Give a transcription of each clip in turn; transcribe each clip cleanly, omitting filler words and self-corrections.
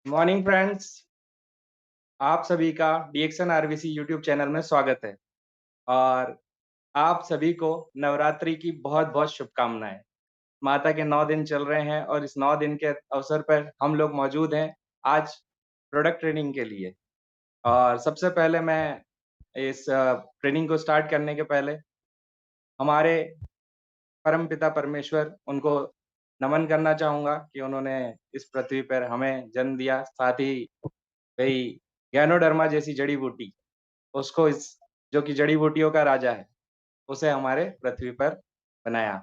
Morning friends. आप सभी का डीएक्सन आरबीसी यूट्यूब चैनल में स्वागत है। और आप सभी को नवरात्रि की बहुत बहुत शुभकामनाएं। माता के 9 दिन चल रहे हैं और इस 9 दिन के अवसर पर हम लोग मौजूद हैं आज प्रोडक्ट ट्रेनिंग के लिए। और सबसे पहले मैं इस ट्रेनिंग को स्टार्ट करने के पहले हमारे परम पिता परमेश्वर उनको नमन करना चाहूंगा कि उन्होंने इस पृथ्वी पर हमें जन्म दिया, साथ ही वही गैनोडर्मा जैसी जड़ी बूटी उसको इस जो कि जड़ी-बूटियों का राजा है, उसे हमारे पृथ्वी पर बनाया।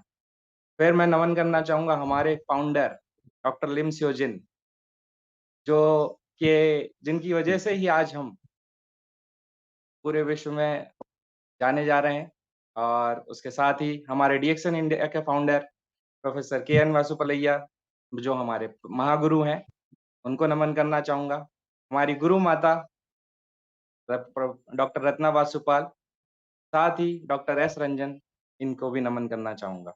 फिर मैं नमन करना चाहूँगा हमारे फाउंडर डॉक्टर लिम स्योजिन, जो कि जिनकी वजह से ही आज हम पूरे विश्व में जाने जा रहे हैं। और उसके साथ ही हमारे डीएक्सन इंडिया के फाउंडर प्रोफेसर केएन वासुपलैया, जो हमारे महागुरु हैं, उनको नमन करना चाहूँगा। हमारी गुरु माता डॉक्टर रत्ना वासुपाल, साथ ही डॉक्टर एस रंजन, इनको भी नमन करना चाहूँगा।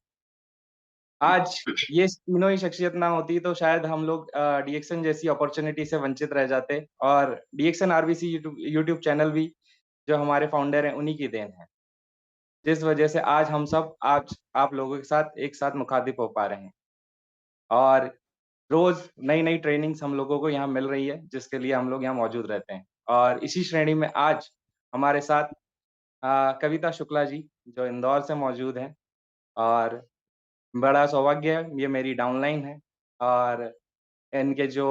आज ये तीनों ही शख्सियत ना होती तो शायद हम लोग डीएक्सन जैसी अपॉर्च्युनिटी से वंचित रह जाते। और डीएक्सन आरबीसी यूट्यूब यूट्यूब चैनल भी जो हमारे फाउंडर हैं उन्हीं की देन है। जिस वजह से आज हम सब आज आप लोगों के साथ एक साथ मुखातिब हो पा रहे हैं। और रोज़ नई-नई ट्रेनिंग्स हम लोगों को यहाँ मिल रही है, जिसके लिए हम लोग यहाँ मौजूद रहते हैं। और इसी श्रेणी में आज हमारे साथ कविता शुक्ला जी, जो इंदौर से मौजूद हैं। और बड़ा सौभाग्य है, ये मेरी डाउनलाइन है। और इनके जो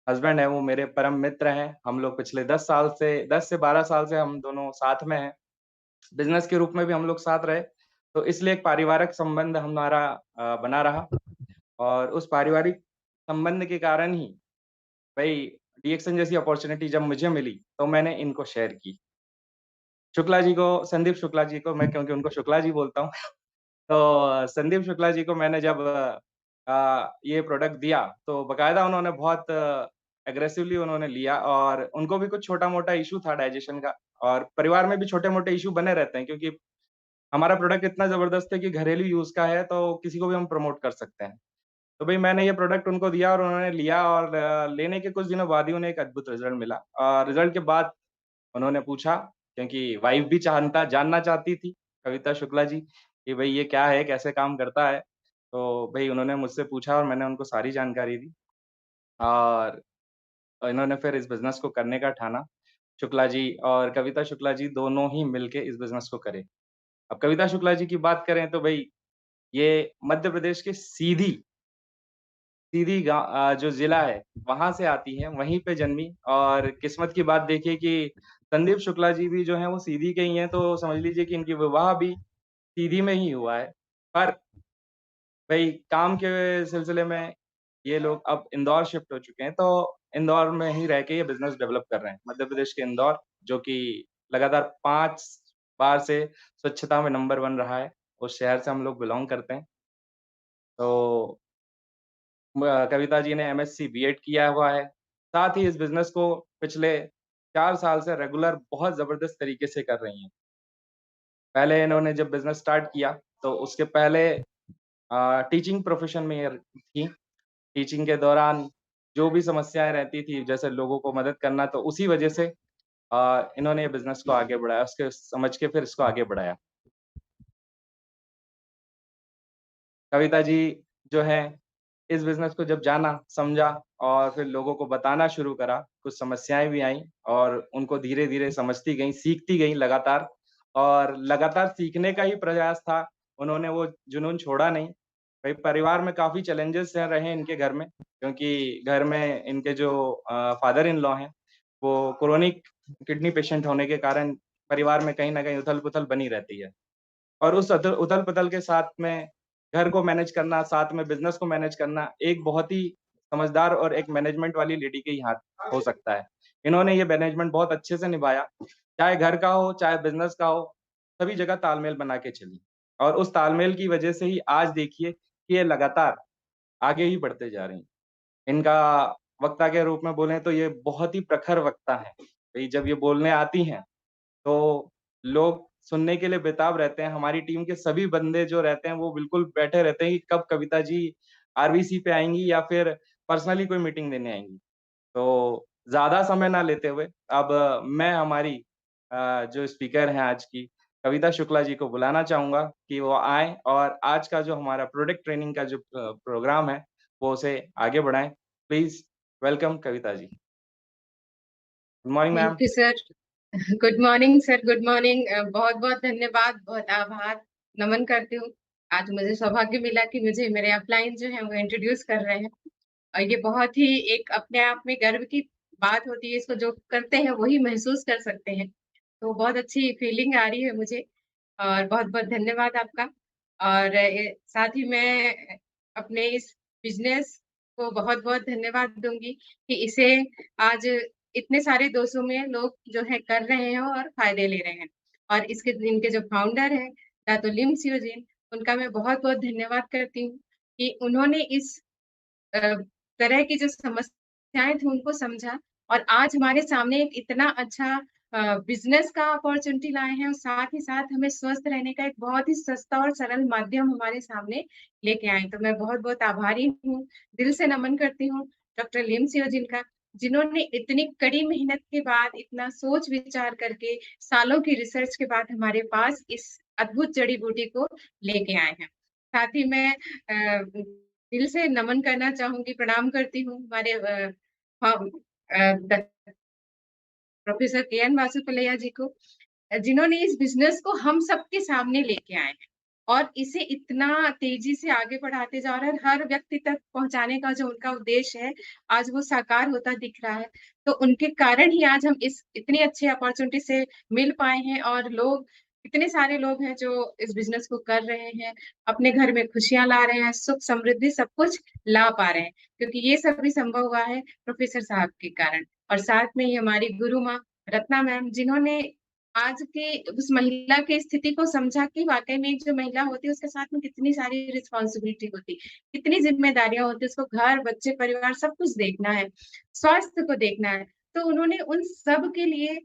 हस्बैंड हैं वो मेरे परम मित्र हैं। हम लोग पिछले 10 से 12 साल से हम दोनों साथ में हैं। बिज़नेस के रूप में भी हम लोग साथ रहे, तो इसलिए एक पारिवारिक संबंध हमारा बना रहा। और उस पारिवारिक संबंध के कारण ही भई डीएक्सन जैसी अपॉर्च्युनिटी जब मुझे मिली, तो मैंने इनको शेयर की। शुक्ला जी को संदीप शुक्ला जी को मैं क्योंकि उनको शुक्ला जी बोलता हूँ। तो संदीप शुक्ला जी को मैंने जब ये प्रोडक्ट दिया, तो बाकायदा उन्होंने बहुत एग्रेसिवली उन्होंने लिया। और उनको भी कुछ छोटा-मोटा इश्यू था डाइजेशन का। और परिवार में भी छोटे-मोटे इश्यू बने रहते हैं, क्योंकि हमारा प्रोडक्ट इतना ज़बरदस्त है कि घरेलू यूज़ का है, तो किसी को भी हम प्रमोट कर सकते हैं। तो भई मैंने ये प्रोडक्ट उनको दिया और उन्होंने लिया। और लेने के कुछ दिनों बाद ही उन्हें एक अद्भुत रिज़ल्ट मिला। और रिज़ल्ट के बाद उन्होंने पूछा, क्योंकि वाइफ़ भी जानना चाहती थी, कविता शुक्ला जी, कि भई ये क्या है? कैसे काम करता है? तो भई उन्होंने मुझसे पूछा और मैंने उनको सारी जानकारी दी। और इन्होंने फिर इस बिज़नेस को करने का ठाना। शुक्ला जी और कविता शुक्ला जी दोनों ही मिलके इस बिज़नेस को करे। अब कविता शुक्ला जी की बात करें तो भई ये मध्य प्रदेश के जो ज़िला है, वहाँ से आती हैं, वहीं पे जन्मी। और किस्मत की बात देखिए कि संदीप शुक्ला जी भी जो हैं वो सीधी के ही हैं, तो समझ लीजिए कि इनकी विवाह भी सीधी में ही हुआ है। पर भई काम के सिलसिले में ये लोग अब इंदौर शिफ्ट हो चुके हैं, तो इंदौर में ही रह के ये बिज़नेस डेवलप कर रहे हैं। मध्य प्रदेश के इंदौर, जो कि लगातार 5 बार से स्वच्छता में नंबर 1 रहा है, उस शहर से हम लोग बिलॉन्ग करते हैं। तो कविता जी ने एमएससी बीएड किया हुआ है। साथ ही इस बिज़नेस को पिछले 4 साल से रेगुलर बहुत ज़बरदस्त तरीके से कर रही हैं। पहले इन्होंने जब बिज़नेस स्टार्ट किया, तो उसके पहले टीचिंग प्रोफ़ेशन में ये थीं। टीचिंग के दौरान जो भी समस्याएँ रहती थी, जैसे लोगों को मदद करना, तो उसी वजह से इन्होंने ये बिज़नेस को आगे बढ़ाया, उसके समझ के फिर इसको आगे बढ़ाया। कविता जी जो हैं, इस बिज़नेस को जब जाना, समझा और फिर लोगों को बताना शुरू करा, कुछ समस्याएँ भी आईं और उनको धीरे-धीरे समझती गईं, सीखती गईं लगातार। और लगातार सीखने का ही प्रयास था, उन्होंने वो जुनून छोड़ा नहीं। भई परिवार में काफ़ी चैलेंजेस रहे इनके घर में, क्योंकि घर में इनके जो फादर इन लॉ हैं, वो क्रोनिक किडनी पेशेंट होने के कारण परिवार में कहीं न कहीं उथल-पुथल बनी रहती है। और उस उथल-पुथल के साथ में घर को मैनेज करना, साथ में बिज़नेस को मैनेज करना, एक बहुत ही समझदार और एक मैनेजमेंट वाली लेडी के ही हाथ हो सकता है। इन्होंने ये मैनेजमेंट बहुत अच्छे से निभाया, चाहे घर का हो, चाहे बिज़नेस का हो, सभी जगह तालमेल बना के चली। और उस तालमेल की वजह से ही आज देखिए कि ये लगातार आगे ही बढ़ते जा रही हैं। इनका वक्ता के रूप में बोलें तो ये बहुत ही प्रखर वक्ता हैं। भई जब ये बोलने आती हैं, तो लोग सुनने के लिए बेताब रहते हैं। हमारी टीम के सभी बंदे जो रहते हैं, वो बिल्कुल बैठे रहते हैं कि कब कविता जी आरबीसी पे आएँगी या फिर पर्सनली कोई मीटिंग देने आएँगी। तो ज़्यादा समय ना लेते हुए अब मैं हमारी जो स्पीकर हैं आज की, कविता शुक्ला जी को बुलाना चाहूँगा कि वो आएँ और आज का जो हमारा प्रोडक्ट ट्रेनिंग का जो प्रोग्राम है, वो उसे आगे बढ़ाएँ। Please welcome Kavita ji. Good morning ma'am. Thank you sir. Good morning sir, good morning. बहुत-बहुत धन्यवाद, बहुत आभार, नमन करती हूँ। आज मुझे सौभाग्य मिला कि मुझे मेरे अपलाइन जो हैं वो इंट्रोड्यूस कर रहे हैं और ये बहुत ही एक अपने आप में गर्व की बात होती है, इसको जो करते हैं वही महसूस कर सकते हैं। तो बहुत अच्छी फीलिंग आ रही है मुझे और बहुत-बहुत धन्यवाद आपका। और साथ ही मैं अपने इस बिज़नेस को बहुत-बहुत धन्यवाद दूँगी कि इसे आज इतने सारे देशों में लोग जो है कर रहे हैं और फ़ायदे ले रहे हैं। और इसके इनके जो फाउंडर हैं, दातो लिम सियोजिन, उनका मैं बहुत-बहुत धन्यवाद करती हूँ कि उन्होंने इस अ, तरह की जो समस्याएँ थी उनको समझा और आज हमारे सामने एक इतना अच्छा बिज़नेस का अपॉर्च्युनिटी लाए हैं और साथ ही साथ हमें स्वस्थ रहने का एक बहुत ही सस्ता और सरल माध्यम हमारे सामने लेके आए। तो मैं बहुत-बहुत आभारी हूँ, दिल से नमन करती हूँ डॉक्टर लिम सियोजिन का, जिन्होंने इतनी कड़ी मेहनत के बाद, इतना सोच-विचार करके, सालों की रिसर्च के बाद हमारे पास इस अद्भुत जड़ी-बूटी को लेके आए हैं। साथ ही मैं दिल से नमन करना चाहूँगी, प्रणाम करती हूँ हमारे हम ड प्रोफ़ेसर के.एन. वासुपल्लैया जी को जिन्होंने इस बिज़नेस को हम सबके सामने लेके आए हैं और इसे इतना तेज़ी से आगे बढ़ाते जा रहे हैं, हर व्यक्ति तक पहुँचाने का जो उनका उद्देश्य है, आज वो साकार होता दिख रहा है। तो उनके कारण ही आज हम इस इतनी अच्छी अपॉर्च्युनिटी से मिल पाए हैं और लोग इतने सारे लोग हैं जो इस बिज़नेस को कर रहे हैं, अपने घर में खुशियाँ ला रहे हैं, सुख समृद्धि सब कुछ ला पा रहे हैं, क्योंकि ये सब भी संभव हुआ है प्रोफ़ेसर साहब के कारण। और साथ में ही हमारी गुरु माँ रत्ना मैम जिन्होंने आज की उस महिला की स्थिति को समझा कि वाक़ई में एक जो महिला होती है उसके साथ में कितनी सारी रिस्पॉन्सिबिलिटी होती, कितनी ज़िम्मेदारियाँ होती हैं, उसको घर, बच्चे, परिवार सब कुछ देखना है, स्वास्थ्य को देखना है। तो उन्होंने उन सब के लिए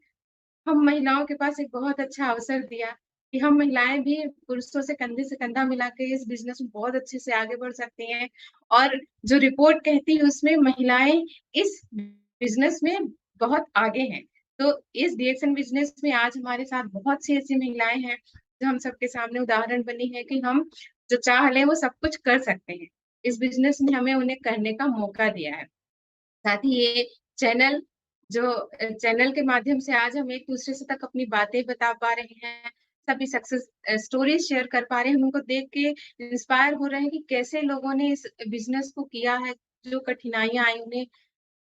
हम महिलाओं के पास एक बहुत अच्छा अवसर दिया कि हम महिलाएँ भी पुरुषों से कंधा मिला के इस बिज़नेस में बहुत अच्छे से आगे बढ़ सकती हैं और जो रिपोर्ट कहती है उसमें महिलाएँ इस बिज़नेस में बहुत आगे हैं। तो इस डीएक्सन बिज़नेस में आज हमारे साथ बहुत सी ऐसी महिलाएँ हैं, जो हम सबके सामने उदाहरण बनी है कि हम जो चाह लें वो सब कुछ कर सकते हैं। इस बिज़नेस ने हमें उन्हें करने का मौका दिया है। साथ ही ये चैनल जो चैनल के माध्यम से आज हम एक-दूसरे से तक अपनी बातें बता पा रहे हैं, सभी सक्सेस स्टोरीज़ शेयर कर पा रहे हैं, हम उनको देख के इंस्पायर हो रहे हैं कि कैसे लोगों ने इस बिज़नेस को किया है, जो कठिनाइयाँ आई उन्हें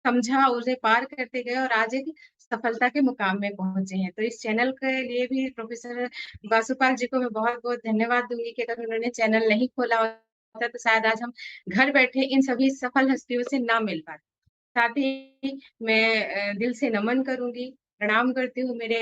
समझा, उसे पार करते गए और आज एक सफलता के मुकाम में पहुँचे हैं। तो इस चैनल के लिए भी प्रोफ़ेसर वासुपाल जी को मैं बहुत-बहुत धन्यवाद दूँगी कि अगर उन्होंने चैनल नहीं खोला होता तो शायद आज हम घर बैठे इन सभी सफल हस्तियों से ना मिल पाते। साथ ही मैं दिल से नमन करूँगी, प्रणाम करती हूँ मेरे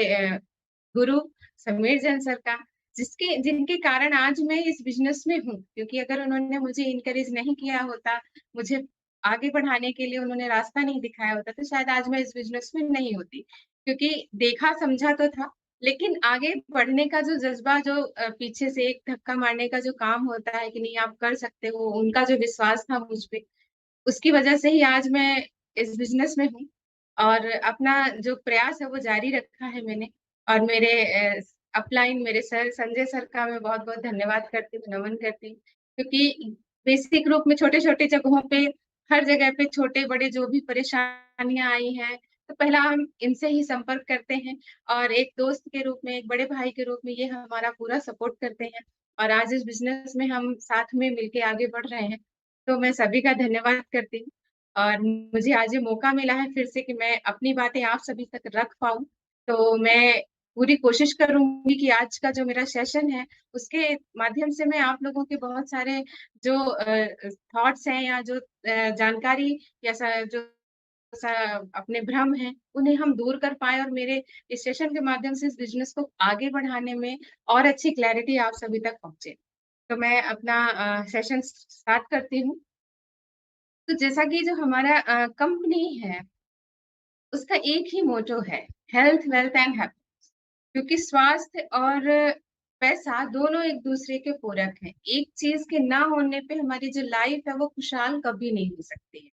गुरु समीर जैन सर का, जिनके कारण आज मैं इस बिज़नेस में हूँ, क्योंकि अगर उन्होंने मुझे एनकरेज नहीं किया होता, मुझे आगे बढ़ाने के लिए उन्होंने रास्ता नहीं दिखाया होता, तो शायद आज मैं इस बिज़नेस में नहीं होती। क्योंकि देखा-समझा तो था, लेकिन आगे बढ़ने का जो जज़्बा जो पीछे से एक धक्का मारने का जो काम होता है कि नहीं आप कर सकते हो, उनका जो विश्वास था मुझ पे, उसकी वजह से ही आज मैं इस बिज़नेस में हूँ और अपना जो प्रयास है वो जारी रखा है मैंने और मेरे अपलाइन मेरे सर संजय सर का मैं बहुत-बहुत धन्यवाद करती हूँ, नमन करती हूँ। क्योंकि बेसिक रूप में छोटे-छोटे जगहों पे, हर जगह पे छोटे-बड़े जो भी परेशानियाँ आई हैं, तो पहला हम इनसे ही संपर्क करते हैं और एक दोस्त के रूप में, एक बड़े भाई के रूप में ये हमारा पूरा सपोर्ट करते हैं और आज इस बिज़नेस में हम साथ में मिलके आगे बढ़ रहे हैं। तो मैं सभी का धन्यवाद करती हूँ और मुझे आज ये मौका मिला है फिर से कि मैं अपनी बातें आप सभी तक रख पाऊँ। तो मैं पूरी कोशिश करूँगी कि आज का जो मेरा सेशन है, उसके माध्यम से मैं आप लोगों के बहुत सारे जो थॉट्स हैं या जो जानकारी या जो स अपने भ्रम हैं, उन्हें हम दूर कर पाएँ और मेरे इस सेशन के माध्यम से इस बिज़नेस को आगे बढ़ाने में और अच्छी क्लैरिटी आप सभी तक पहुँचे। तो मैं अपना सेशन स्टार्ट करती हूँ। तो जैसा कि जो हमारा कंपनी है, उसका एक ही मोटो है, हेल्थ, वेल्थ एंड हैप्पीनेस क्योंकि स्वास्थ्य और पैसा दोनों एक-दूसरे के पूरक हैं। एक चीज़ के ना होने पे हमारी जो लाइफ़ है, वो खुशहाल कभी नहीं हो सकती है।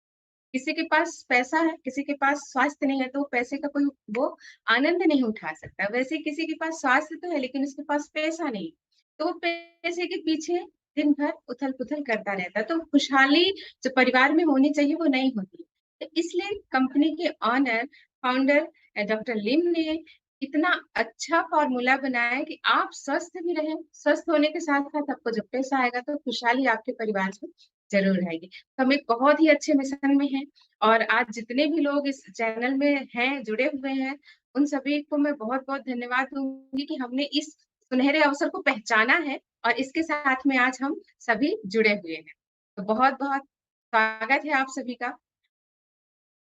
किसी के पास पैसा है, किसी के पास स्वास्थ्य नहीं है, तो पैसे का कोई वो आनंद नहीं उठा सकता। वैसे किसी के पास स्वास्थ्य तो है, लेकिन उसके पास पैसा नहीं, तो वो पैसे के पीछे दिन भर उथल-पुथल करता रहता है। तो खुशहाली जो परिवार में होनी चाहिए, वो नहीं होती। तो इसलिए कंपनी के ऑनर, फाउंडर डॉक्टर लिम ने इतना अच्छा फ़ॉर्मूला बनाया है कि आप स्वस्थ भी रहें, स्वस्थ होने के साथ-साथ आपको जब पैसा आएगा, तो खुशहाली आपके परिवार में ज़रूर आएगी। तो हम एक बहुत ही अच्छे मिशन में हैं और आज जितने भी लोग इस चैनल में हैं, जुड़े हुए हैं, उन सभी को मैं बहुत-बहुत धन्यवाद दूँगी कि हमने इस सुनहरे अवसर को पहचाना है और इसके साथ में आज हम सभी जुड़े हुए हैं। तो बहुत-बहुत स्वागत है आप सभी का।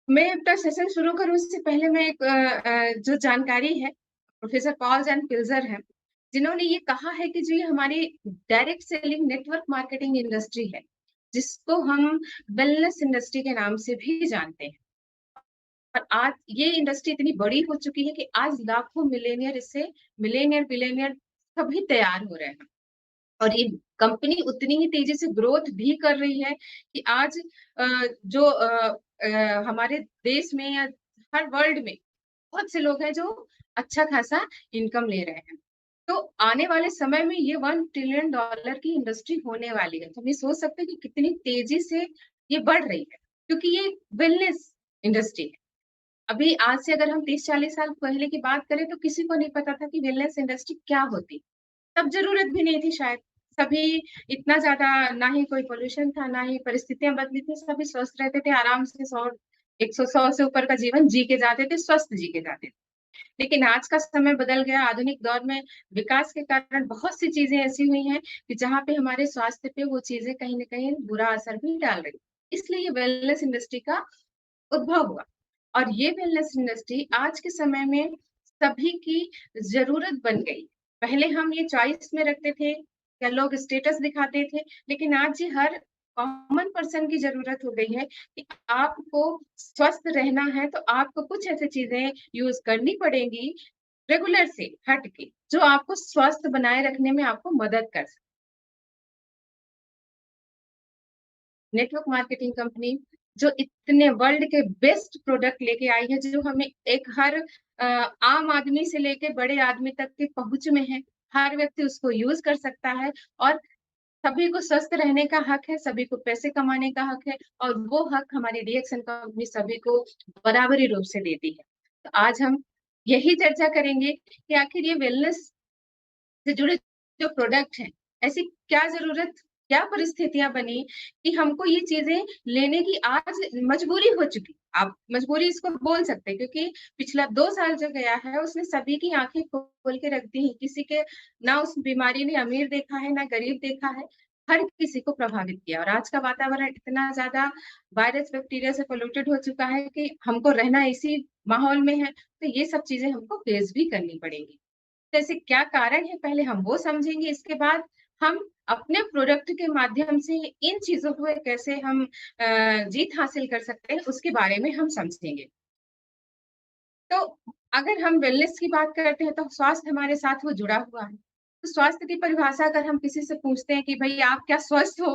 मैं अपना सेशन शुरू करूँ उससे पहले मैं एक जो जानकारी है, प्रोफ़ेसर पॉल्स एंड पिल्ज़र हैं, जिन्होंने ये कहा है कि जो ये हमारी direct selling network marketing industry है, जिसको हम वेलनेस इंडस्ट्री के नाम से भी जानते हैं। और आज ये इंडस्ट्री इतनी बड़ी हो चुकी है कि आज लाखों मिलेनियर, बिलियनियर सभी तैयार हो रहे हैं। और ये कंपनी उतनी ही तेज़ी से ग्रोथ भी कर रही है कि आज अ, जो हमारे देश में या हर वर्ल्ड में बहुत से लोग हैं जो अच्छा खासा इनकम ले रहे हैं। तो आने वाले समय में ये $1 ट्रिलियन की इंडस्ट्री होने वाली है। तो हम ये सोच सकते हैं कि कितनी तेज़ी से ये बढ़ रही है, क्योंकि ये वेलनेस इंडस्ट्री है। अभी आज से अगर हम 30-40 साल पहले की बात करें तो किसी को नहीं पता था कि वेलनेस इंडस्ट्री क्या होती? तब ज़रूरत भी नहीं थी शायद। सभी इतना ज़्यादा ना ही कोई पॉल्यूशन था, ना ही परिस्थितियाँ बदली थी, सभी स्वस्थ रहते थे, आराम से 100 से ऊपर का जीवन जी के जाते थे, स्वस्थ जी के जाते थे। लेकिन आज का समय बदल गया, आधुनिक दौर में विकास के कारण बहुत सी चीज़ें ऐसी हुई हैं कि जहाँ पे हमारे स्वास्थ्य पे वो चीज़ें कहीं न कहीं बुरा असर भी डाल रही। इसलिए ये वेलनेस इंडस्ट्री का उद्भव हुआ और ये वेलनेस इंडस्ट्री आज के समय में सभी की ज़रूरत बन गई। पहले हम ये चॉइस में रखते थे या लोग स्टेटस दिखाते थे, लेकिन आज ये हर कॉमन पर्सन की ज़रूरत हो गई है कि आपको स्वस्थ रहना है, तो आपको कुछ ऐसी चीज़ें यूज़ करनी पड़ेंगी रेगुलर से हट के, जो आपको स्वस्थ बनाए रखने में आपको मदद कर सके। नेटवर्क मार्केटिंग कंपनी जो इतने वर्ल्ड के बेस्ट प्रोडक्ट लेके आई है, जो हमें एक हर आम आदमी से लेके बड़े आदमी तक की पहुँच में है। हर व्यक्ति उसको यूज़ कर सकता है और सभी को स्वस्थ रहने का हक है, सभी को पैसे कमाने का हक है और वो हक हमारी डीएक्सन कंपनी सभी को बराबरी रूप से देती है। तो आज हम यही चर्चा करेंगे कि आखिर ये वेलनेस से जुड़े जो प्रोडक्ट हैं, ऐसी क्या ज़रूरत, क्या परिस्थितियाँ बनी कि हमको ये चीज़ें लेने की आज मजबूरी हो चुकी। आप मजबूरी इसको बोल सकते हैं क्योंकि पिछला 2 साल जो गया है, उसने सभी की आँखें खोल के रख दी हैं। किसी के ना उस बीमारी ने अमीर देखा है, ना गरीब देखा है, हर किसी को प्रभावित किया और आज का वातावरण इतना ज़्यादा वायरस, बैक्टीरिया से पॉल्यूटेड हो चुका है कि हमको रहना इसी माहौल में है, तो ये सब चीज़ें हमको फेस भी करनी पड़ेंगी। तो ऐसे क्या कारण है पहले हम वो समझेंगे, इसके बाद हम अपने प्रोडक्ट के माध्यम से इन चीज़ों को कैसे हम जीत हासिल कर सकते हैं, उसके बारे में हम समझेंगे। तो अगर हम वेलनेस की बात करते हैं, तो स्वास्थ्य हमारे साथ वो जुड़ा हुआ है। तो स्वास्थ्य की परिभाषा अगर हम किसी से पूछते हैं कि भई आप क्या स्वस्थ हो?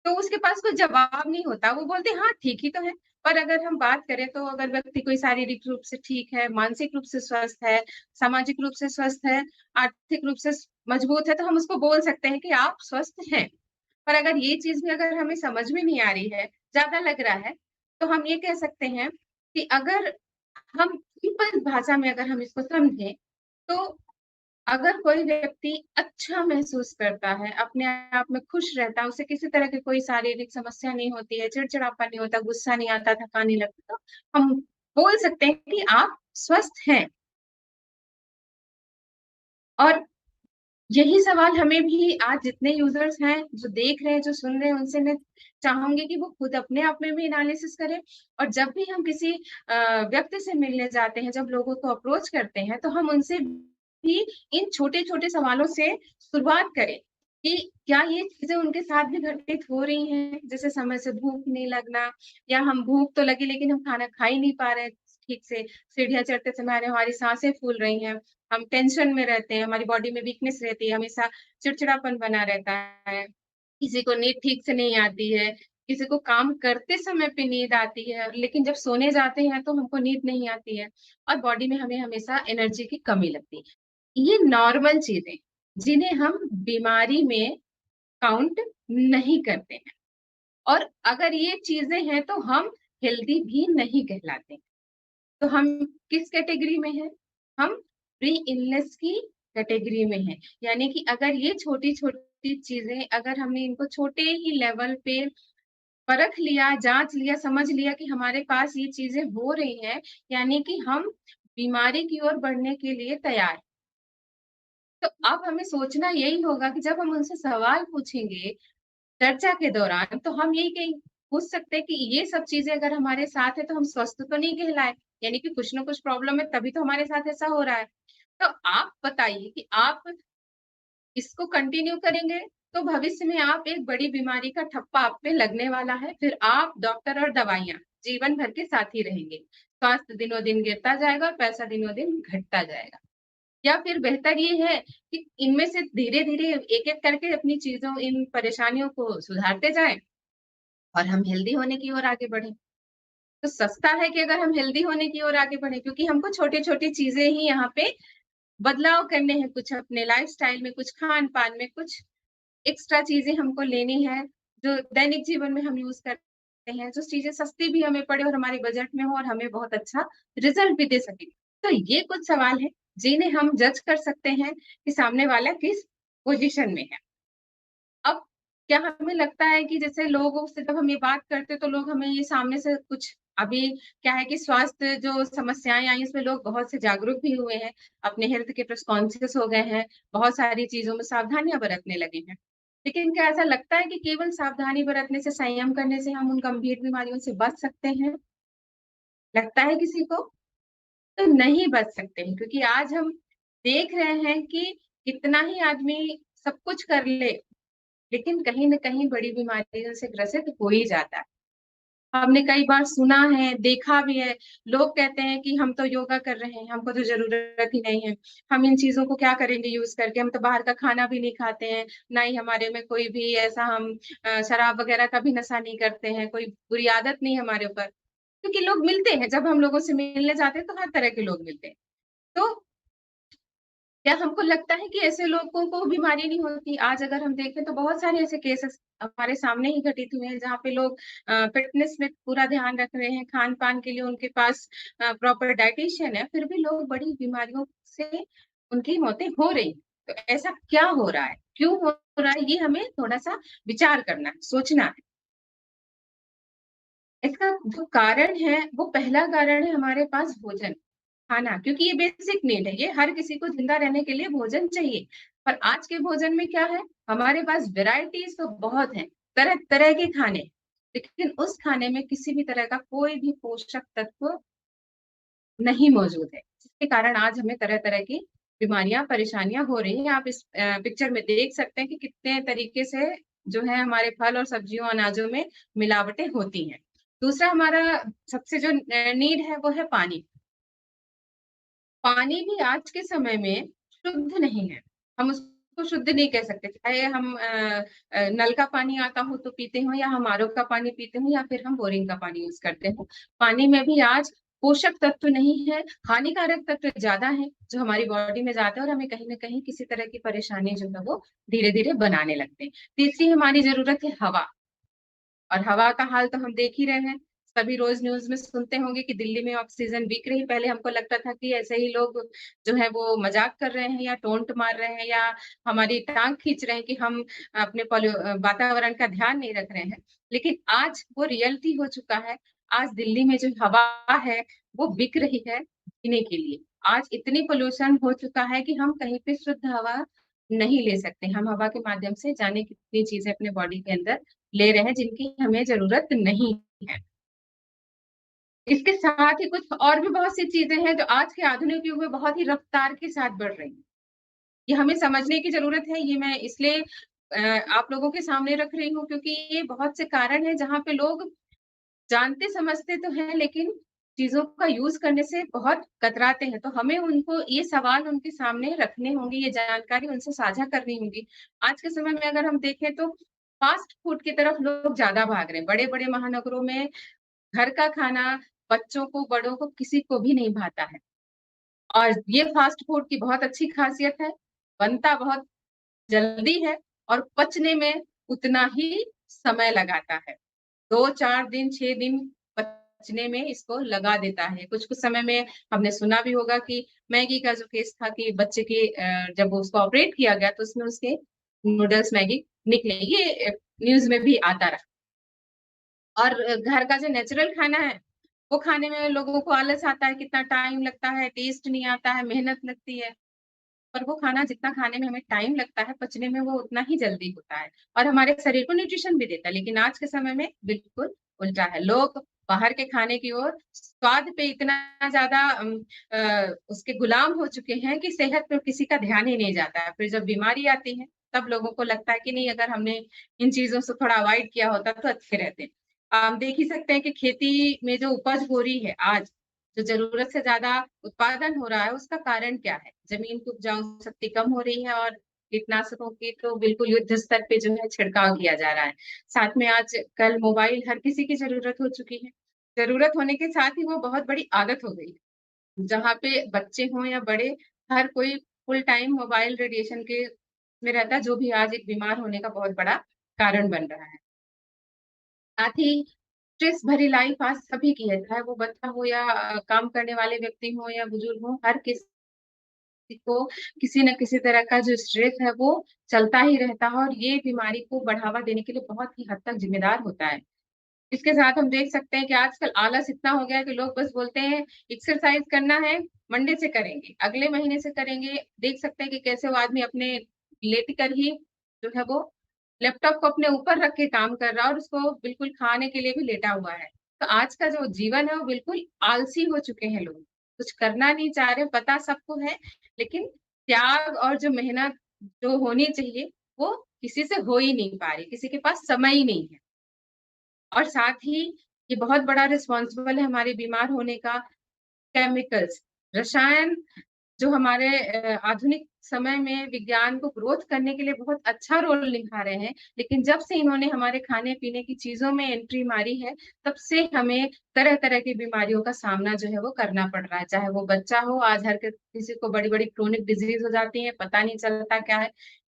तो उसके पास कोई जवाब नहीं होता, वो बोलते हैं हाँ, ठीक ही तो है। पर अगर हम बात करें तो अगर व्यक्ति कोई शारीरिक रूप से ठीक है, मानसिक रूप से स्वस्थ है, सामाजिक रूप से स्वस्थ है, आर्थिक रूप से मजबूत है, तो हम उसको बोल सकते हैं कि आप स्वस्थ हैं। पर अगर ये चीज़ भी अगर हमें समझ में नहीं आ रही है, ज़्यादा लग रहा है, तो हम ये कह सकते हैं कि अगर हम सिंपल भाषा में अगर हम इसको समझें, तो अगर कोई व्यक्ति अच्छा महसूस करता है, अपने आप में खुश रहता है, उसे किसी तरह की कोई शारीरिक समस्या नहीं होती है, चिड़चिड़ापन नहीं होता, गुस्सा नहीं आता, थकान नहीं लगता, तो हम बोल सकते हैं कि आप स्वस्थ हैं। और यही सवाल हमें भी आज जितने यूज़र्स हैं, जो देख रहे हैं, जो सुन रहे हैं, उनसे मैं चाहूँगी कि वो खुद अपने आप में भी एनालिसिस करें और जब भी हम किसी व्यक्ति से मिलने जाते हैं, जब लोगों को अप्रोच करते हैं, तो हम उनसे भी इन छोटे-छोटे सवालों से शुरुआत करें कि क्या ये चीज़ें उनके साथ भी घटित हो रही हैं? जैसे समय से भूख नहीं लगना या हम भूख तो लगी लेकिन हम खाना खा ही नहीं पा रहे हैं ठीक से, सीढ़ियाँ चढ़ते समय हमारी साँसें फूल रही हैं। हम टेंशन में रहते हैं, हमारी बॉडी में वीकनेस रहती है, हमेशा चिड़चिड़ापन बना रहता है, किसी को नींद ठीक से नहीं आती है, किसी को काम करते समय पे नींद आती है, लेकिन जब सोने जाते हैं तो हमको नींद नहीं आती है और बॉडी में हमें हमेशा एनर्जी की कमी लगती है। ये नॉर्मल चीज़ें, जिन्हें हम बीमारी में काउंट नहीं करते हैं और अगर ये चीज़ें हैं तो हम हेल्दी भी नहीं कहलाते। तो हम किस कैटेगरी में हैं? हम प्री इलनेस की कैटेगरी में हैं। यानी कि अगर ये छोटी-छोटी चीज़ें अगर हमने इनको छोटे ही लेवल पे परख लिया, जाँच लिया, समझ लिया कि हमारे पास ये चीज़ें हो रही हैं, यानी कि हम बीमारी की ओर बढ़ने के लिए तैयार हैं। तो अब हमें सोचना यही होगा कि जब हम उनसे सवाल पूछेंगे चर्चा के दौरान, तो हम यही कहीं पूछ सकते हैं कि ये सब चीज़ें अगर हमारे साथ है, तो हम स्वस्थ तो नहीं कहलाए। यानी कि कुछ न कुछ प्रॉब्लम है, तभी तो हमारे साथ ऐसा हो रहा है। तो आप बताइए कि आप इसको कंटिन्यू करेंगे, तो भविष्य में आप एक बड़ी बीमारी का ठप्पा आप पे लगने वाला है। फिर आप, डॉक्टर और दवाइयाँ जीवन भर के साथ ही रहेंगे। स्वास्थ्य दिनों-दिन गिरता जाएगा और पैसा दिनों-दिन घटता जाएगा। या फिर बेहतर ये है कि इनमें से धीरे-धीरे एक-एक करके अपनी चीज़ों इन परेशानियों को सुधारते जाएँ और हम हेल्दी होने की ओर आगे बढ़ें। तो सस्ता है कि अगर हम हेल्दी होने की ओर आगे बढ़ें क्योंकि हमको छोटी-छोटी चीज़ें ही यहाँ पे बदलाव करने हैं, कुछ अपने लाइफ़स्टाइल में, कुछ खान-पान में, कुछ एक्स्ट्रा चीज़ें हमको लेनी है, जो दैनिक जीवन में हम यूज़ करते हैं, जो चीज़ें सस्ती भी हमें पड़े और हमारे बजट में हो और हमें बहुत अच्छा रिज़ल्ट भी दे सके। तो ये कुछ सवाल हैं, जिन्हें हम जज कर सकते हैं कि सामने वाला किस पोज़ीशन में है। अब क्या हमें लगता है कि जैसे लोगों से जब हम ये बात करते हैं, तो लोग हमें ये सामने से कुछ अभी क्या है कि स्वास्थ्य जो समस्याएँ आई, इसमें लोग बहुत से जागरूक भी हुए हैं, अपने हेल्थ के प्रति कॉन्शियस हो गए हैं, बहुत सारी चीज़ों में सावधानियाँ बरतने लगे हैं। लेकिन क्या ऐसा लगता है कि केवल सावधानी बरतने से, संयम करने से हम उन गंभीर बीमारियों से बच सकते हैं? लगता है किसी को? तो नहीं बच सकते हैं क्योंकि आज हम देख रहे हैं कि कितना ही आदमी सब कुछ कर ले, लेकिन कहीं न कहीं बड़ी बीमारियों से ग्रसित हो ही जाता है। हमने कई बार सुना है, देखा भी है, लोग कहते हैं कि हम तो योगा कर रहे हैं, हमको तो ज़रूरत ही नहीं है। हम इन चीज़ों को क्या करेंगे यूज़ करके, हम तो बाहर का खाना भी नहीं खाते हैं, ना ही हमारे में कोई भी ऐसा हम शराब वग़ैरह का भी नशा नहीं करते हैं, कोई बुरी आदत नहीं है हमारे ऊपर। क्योंकि लोग मिलते हैं, जब हम लोगों से मिलने जाते हैं तो हर तरह के लोग मिलते हैं। तो क्या हमको लगता है कि ऐसे लोगों को बीमारी नहीं होती? आज अगर हम देखें तो बहुत सारे ऐसे केसेस हमारे सामने ही घटित हुए हैं, जहाँ पे लोग फ़िटनेस में पूरा ध्यान रख रहे हैं, खान-पान के लिए उनके पास प्रॉपर डायटीशियन है, फिर भी लोग बड़ी बीमारियों से उनकी मौतें हो रही हैं। तो ऐसा क्या हो रहा है? क्यों हो रहा है? ये हमें थोड़ा-सा विचार करना है, सोचना है। इसका जो कारण है, वो पहला कारण है हमारे पास भोजन। खाना, क्योंकि ये बेसिक नीड है, ये हर किसी को ज़िंदा रहने के लिए भोजन चाहिए। पर आज के भोजन में क्या है, हमारे पास वैराइटीज़ तो बहुत हैं, तरह-तरह के खाने, लेकिन उस खाने में किसी भी तरह का कोई भी पोषक तत्व नहीं मौजूद है, जिसके कारण आज हमें तरह-तरह की बीमारियाँ, परेशानियाँ हो रही हैं। आप इस पिक्चर में देख सकते हैं कि कितने तरीके से जो है हमारे फल और सब्जियों, अनाजों में मिलावटें होती हैं। दूसरा हमारा सबसे जो नीड है वो है पानी। पानी भी आज के समय में शुद्ध नहीं है। हम उसको शुद्ध नहीं कह सकते, चाहे हम नल का पानी आता हो तो पीते हों या हम आरओ का पानी पीते हों या फिर हम बोरिंग का पानी यूज़ करते हों। पानी में भी आज पोषक तत्व नहीं है, हानिकारक तत्व ज़्यादा हैं, जो हमारी बॉडी में जाते हैं और हमें कहीं न कहीं किसी तरह की परेशानी जो है वो धीरे-धीरे बनाने लगते हैं। तीसरी हमारी ज़रूरत है हवा। और हवा का हाल तो हम देख ही रहे हैं। सभी रोज़ न्यूज़ में सुनते होंगे कि दिल्ली में ऑक्सीजन बिक रही है। पहले हमको लगता था कि ऐसे ही लोग जो है वो मज़ाक कर रहे हैं या टोंट मार रहे हैं या हमारी टाँग खींच रहे हैं कि हम अपने वातावरण का ध्यान नहीं रख रहे हैं। लेकिन आज वो रियलिटी हो चुका है। आज दिल्ली में जो हवा है, वो बिक रही है पीने के लिए। आज इतनी पॉल्यूशन हो चुका है कि हम कहीं पे शुद्ध हवा नहीं ले सकते। हम हवा के माध्यम से जाने कितनी चीज़ें अपने बॉडी के अंदर ले रहे हैं जिनकी हमें ज़रूरत नहीं है। इसके साथ ही कुछ और भी बहुत सी चीज़ें हैं जो आज के आधुनिक युग में बहुत ही रफ़्तार के साथ बढ़ रही हैं। ये हमें समझने की ज़रूरत है, ये मैं इसलिए आप लोगों के सामने रख रही हूँ क्योंकि ये बहुत से कारण हैं जहाँ पे लोग जानते समझते तो हैं लेकिन चीज़ों का यूज़ करने से बहुत कतराते हैं। तो हमें उनको ये सवाल उनके सामने रखने होंगे, ये जानकारी उनसे साझा करनी होगी। आज के समय में अगर हम देखें तो फास्ट फूड की तरफ लोग ज़्यादा भाग रहे हैं। बड़े-बड़े महानगरों में घर का खाना बच्चों को, बड़ों को, किसी को भी नहीं भाता है। और ये फास्ट फूड की बहुत अच्छी ख़ासियत है, बनता बहुत जल्दी है और पचने में उतना ही समय लगाता है। 2-4 दिन, 6 दिन पचने में इसको लगा देता है। कुछ-कुछ समय में हमने सुना भी होगा कि मैगी का जो केस था कि बच्चे के जब उसको ऑपरेट किया गया तो उसमें उसके नूडल्स मैगी निकले। ये न्यूज़ में भी आता रहा। और घर का जो नेचुरल खाना है, वो खाने में लोगों को आलस आता है, कितना टाइम लगता है, टेस्ट नहीं आता है, मेहनत लगती है। पर वो खाना जितना खाने में हमें टाइम लगता है, पचने में वो उतना ही जल्दी होता है और हमारे शरीर को न्यूट्रिशन भी देता है। लेकिन आज के समय में बिल्कुल उल्टा है। लोग बाहर के खाने की ओर स्वाद पे इतना ज़्यादा उसके गुलाम हो चुके हैं कि सेहत पे किसी का ध्यान ही नहीं जाता है। फिर जब बीमारी आती है, तब लोगों को लगता है कि नहीं अगर हमने इन चीज़ों से थोड़ा अवॉइड किया होता तो अच्छे रहते। हम देख ही सकते हैं कि खेती में जो उपज हो रही है आज, जो ज़रूरत से ज़्यादा उत्पादन हो रहा है, उसका कारण क्या है? ज़मीन की उपजाऊ शक्ति कम हो रही है और कीटनाशकों की तो बिल्कुल युद्ध स्तर पे जो है छिड़काव किया जा रहा है। साथ में आजकल मोबाइल हर किसी की ज़रूरत हो चुकी है। ज़रूरत होने के साथ ही वो बहुत बड़ी आदत हो गई है। जहाँ पे बच्चे हों या बड़े, हर कोई फुल टाइम मोबाइल रेडिएशन के में रहता है, जो भी आज एक बीमार होने का बहुत बड़ा कारण बन रहा है। साथ ही स्ट्रेस भरी लाइफ आज सभी की है, चाहे वो बच्चा हो या काम करने वाले व्यक्ति हों या बुजुर्ग हों, हर किसी को किसी न किसी तरह का जो स्ट्रेस है वो चलता ही रहता है और ये बीमारी को बढ़ावा देने के लिए बहुत ही हद तक ज़िम्मेदार होता है। इसके साथ हम देख सकते हैं कि आजकल आलस इतना हो गया है कि लोग बस बोलते हैं एक्सरसाइज़ करना है, मंडे से करेंगे, अगले महीने से करेंगे। देख सकते हैं कि कैसे वो आदमी अपने लेट कर ही जो है वो लैपटॉप को अपने ऊपर रख के काम कर रहा है और उसको बिल्कुल खाने के लिए भी लेटा हुआ है। तो आज का जो जीवन है वो बिल्कुल आलसी हो चुके हैं लोग। कुछ करना नहीं चाह रहे, पता सबको है, लेकिन त्याग और जो मेहनत जो होनी चाहिए, वो किसी से हो ही नहीं पा रही, किसी के पास समय ही नहीं है। और साथ ही ये बहुत बड़ा रिस्पॉन्सिबल है हमारे बीमार होने का केमिकल्स, रसायन जो हमारे आधुनिक समय में विज्ञान को ग्रोथ करने के लिए बहुत अच्छा रोल निभा रहे हैं, लेकिन जब से इन्होंने हमारे खाने-पीने की चीज़ों में एंट्री मारी है, तब से हमें तरह-तरह की बीमारियों का सामना जो है वो करना पड़ रहा है। चाहे वो बच्चा हो, आज हर किसी को बड़ी-बड़ी क्रोनिक डिज़ीज़ हो जाती है, पता नहीं चलता क्या है।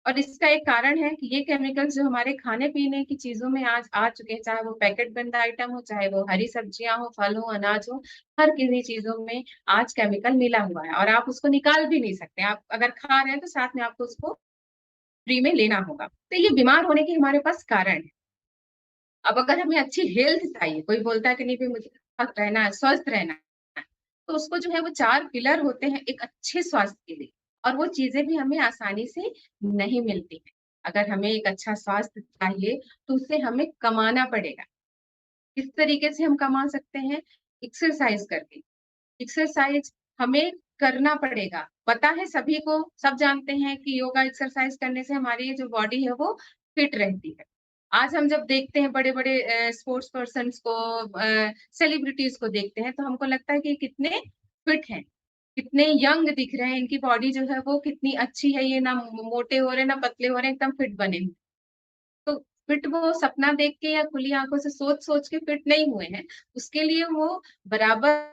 और इसका एक कारण है कि ये केमिकल्स जो हमारे खाने-पीने की चीज़ों में आज आ चुके हैं, चाहे वो पैकेट बंद आइटम हो, चाहे वो हरी सब्जियाँ हो, फल हो, अनाज हो, हर किन्हीं चीज़ों में आज केमिकल मिला हुआ है और आप उसको निकाल भी नहीं सकते। आप अगर खा रहे हैं तो साथ में आपको उसको फ्री में लेना होगा। तो ये बीमार होने के हमारे पास कारण है। अब अगर हमें अच्छी हेल्थ चाहिए, कोई बोलता है कि नहीं भई मुझे स्वस्थ रहना है, तो उसको जो है वो 4 पिलर होते हैं एक अच्छे स्वास्थ्य के लिए और वो चीज़ें भी हमें आसानी से नहीं मिलती हैं। अगर हमें एक अच्छा स्वास्थ्य चाहिए, तो उसे हमें कमाना पड़ेगा। किस तरीके से हम कमा सकते हैं? एक्सरसाइज़ करके। एक्सरसाइज़ हमें करना पड़ेगा। पता है सभी को, सब जानते हैं कि योगा एक्सरसाइज़ करने से हमारी जो बॉडी है वो फिट रहती है। आज हम जब देखते हैं बड़े-बड़े स्पोर्ट्स पर्सन्स को सेलिब्रिटीज़ को देखते हैं तो हमको लगता है कि कितने फिट हैं, कितने यंग दिख रहे हैं, इनकी बॉडी जो है वो कितनी अच्छी है, ये ना मोटे हो रहे हैं, ना पतले हो रहे हैं, एकदम फिट बने हुए। तो फिट वो सपना देख के या खुली आँखों से सोच-सोच के फिट नहीं हुए हैं। उसके लिए वो बराबर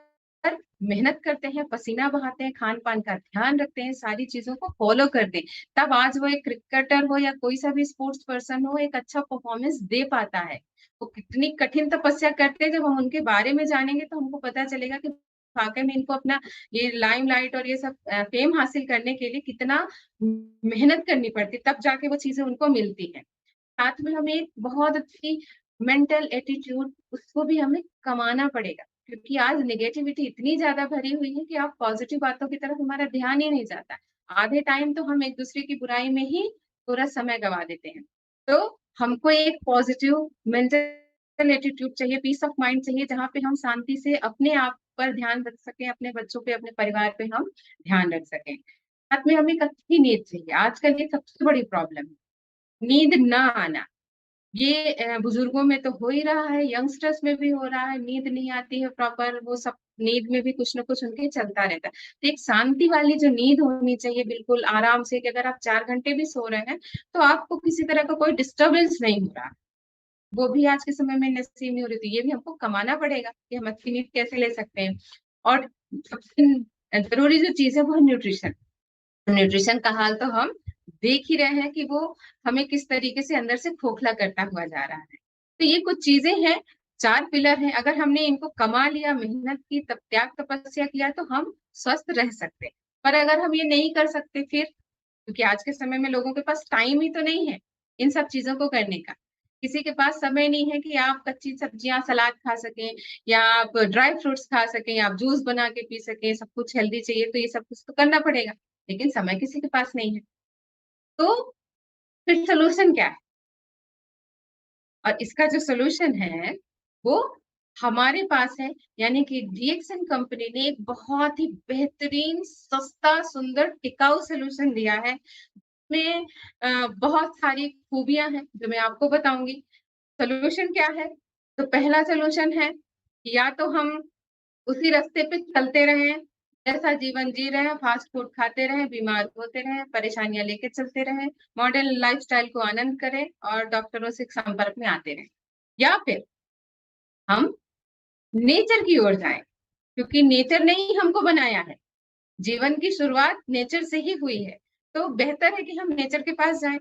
मेहनत करते हैं, पसीना बहाते हैं, खान-पान का ध्यान रखते हैं, सारी चीज़ों को फ़ॉलो करते हैं। तब आज वो एक क्रिकेटर हो या कोई सा भी स्पोर्ट्स पर्सन हो, एक अच्छा परफ़ॉर्मेंस दे पाता है। वो कितनी कठिन तपस्या करते हैं, जब हम उनके बारे में जानेंगे तो हमको पता चलेगा कि वाक़ई में इनको अपना ये लाइमलाइट और ये सब फ़ेम हासिल करने के लिए कितना मेहनत करनी पड़ती है, तब जाके वो चीज़ें उनको मिलती हैं। साथ में हमें एक बहुत अच्छी मेंटल एटीट्यूड उसको भी हमें कमाना पड़ेगा क्योंकि आज नेगेटिविटी इतनी ज़्यादा भरी हुई है कि आप पॉज़िटिव बातों की तरफ हमारा ध्यान ही नहीं जाता। आधे टाइम तो हम एक-दूसरे की बुराई में ही पूरा समय गँवा देते हैं। तो हमको एक पॉज़िटिव मेंटल एटीट्यूड चाहिए, पीस ऑफ माइंड चाहिए जहाँ पे हम शांति से अपने आप पर ध्यान रख सकें, अपने बच्चों पे, अपने परिवार पे हम ध्यान रख सकें। साथ में हमें एक अच्छी नींद चाहिए, आजकल ये सबसे बड़ी प्रॉब्लम है। नींद ना आना, ये बुजुर्गों में तो हो ही रहा है, यंगस्टर्स में भी हो रहा है, नींद नहीं आती है प्रॉपर, वो सब नींद में भी कुछ न कुछ उनके चलता रहता है। तो एक शांति वाली जो नींद होनी चाहिए बिल्कुल आराम से, कि अगर आप 4 घंटे भी सो रहे हैं, तो आपको किसी तरह का कोई डिस्टर्बेंस नहीं हो रहा। वो भी आज के समय में नसीब नहीं हो रही, तो ये भी हमको कमाना पड़ेगा कि हम अच्छी नींद कैसे ले सकते हैं। और सबसे ज़रूरी जो चीज़ है वो है न्यूट्रिशन। न्यूट्रिशन का हाल तो हम देख ही रहे हैं कि वो हमें किस तरीके से अंदर से खोखला करता हुआ जा रहा है। तो ये कुछ चीज़ें हैं, 4 पिलर हैं, अगर हमने इनको कमा लिया, मेहनत की, तप त्याग तपस्या किया तो हम स्वस्थ रह सकते हैं। पर अगर हम ये नहीं कर सकते फिर? क्योंकि आज के समय में लोगों के पास टाइम ही तो नहीं है, इन सब चीज़ों को करने का। किसी के पास समय नहीं है कि आप कच्ची सब्जियाँ, सलाद खा सकें या आप ड्राई फ्रूट्स खा सकें, आप जूस बना के पी सकें, सब कुछ हेल्दी चाहिए तो ये सब कुछ तो करना पड़ेगा। लेकिन समय किसी के पास नहीं है। तो फिर सॉल्यूशन क्या है? और इसका जो सॉल्यूशन है, वो हमारे पास है, यानी कि डीएक्सएन कंपनी ने एक बहुत ही बेहतरीन, सस्ता, सुंदर, टिकाऊ सॉल्यूशन दिया है। में बहुत सारी खूबियाँ हैं, जो मैं आपको बताऊँगी। सॉल्यूशन क्या है? तो पहला सॉल्यूशन है, या तो हम उसी रास्ते पे चलते रहें, जैसा जीवन जी रहे हैं, फास्ट फूड खाते रहें, बीमार होते रहें, परेशानियाँ लेके चलते रहें, मॉडर्न लाइफ़स्टाइल को आनंद करें और डॉक्टरों से संपर्क में आते रहें। या फिर हम नेचर की ओर जाएँ, क्योंकि नेचर ने ही हमको बनाया है। जीवन की शुरुआत नेचर से ही हुई है, तो बेहतर है कि हम नेचर के पास जाएँ।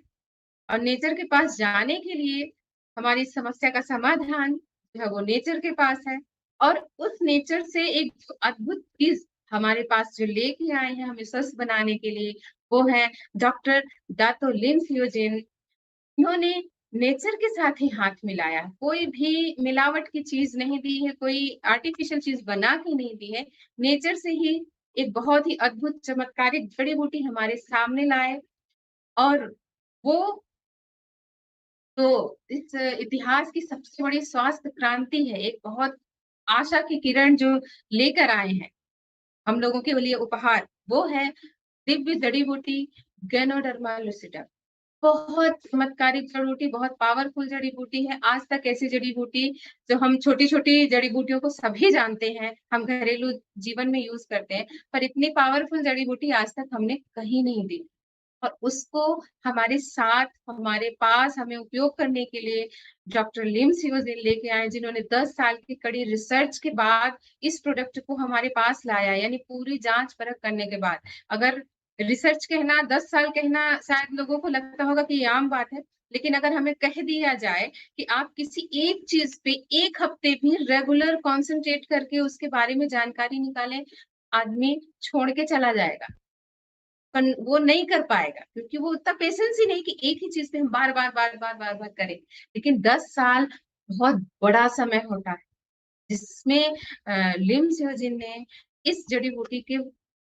और नेचर के पास जाने के लिए हमारी समस्या का समाधान जो है वो नेचर के पास है। और उस नेचर से एक जो अद्भुत चीज़ हमारे पास जो लेके आए हैं हमें स्वस्थ बनाने के लिए, वो है डॉक्टर दातो लिन थियोजेन। इन्होंने नेचर के साथ ही हाथ मिलाया है। कोई भी मिलावट की चीज़ नहीं दी है, कोई आर्टिफ़िशियल चीज़ बना के नहीं दी है। नेचर से ही एक बहुत ही अद्भुत चमत्कारिक जड़ी-बूटी हमारे सामने लाए और वो तो इस इतिहास की सबसे बड़ी स्वास्थ्य क्रांति है, एक बहुत आशा की किरण जो लेकर आए हैं, हम लोगों के लिए उपहार, वो है दिव्य जड़ी-बूटी गैनोडर्मा लुसिडम। बहुत चमत्कारिक जड़ी-बूटी, बहुत पावरफुल जड़ी-बूटी है। आज तक ऐसी जड़ी-बूटी जो हम छोटी-छोटी जड़ी-बूटियों को सभी जानते हैं, हम घरेलू जीवन में यूज़ करते हैं, पर इतनी पावरफुल जड़ी-बूटी आज तक हमने कहीं नहीं दी। और उसको हमारे साथ, हमारे पास हमें उपयोग करने के लिए डॉक्टर लिम सिमोजिन लेके आए, जिन्होंने 10 साल की कड़ी रिसर्च के बाद इस प्रोडक्ट को हमारे पास लाया, यानी पूरी जाँच-परख करने के बाद। अगर रिसर्च कहना, 10 साल कहना शायद लोगों को लगता होगा कि ये आम बात है, लेकिन अगर हमें कह दिया जाए कि आप किसी एक चीज़ पे 1 हफ्ते भी रेगुलर कॉन्संट्रेट करके उसके बारे में जानकारी निकालें, आदमी छोड़ के चला जाएगा। पण वो नहीं कर पाएगा क्योंकि वो उतना पेशेंस ही नहीं कि एक ही चीज़ पे हम बार-बार, बार-बार, बार-बार करें। लेकिन 10 साल बहुत बड़ा समय होता है, जिसमें लिम सेओजिन ने इस जड़ी-बूटी के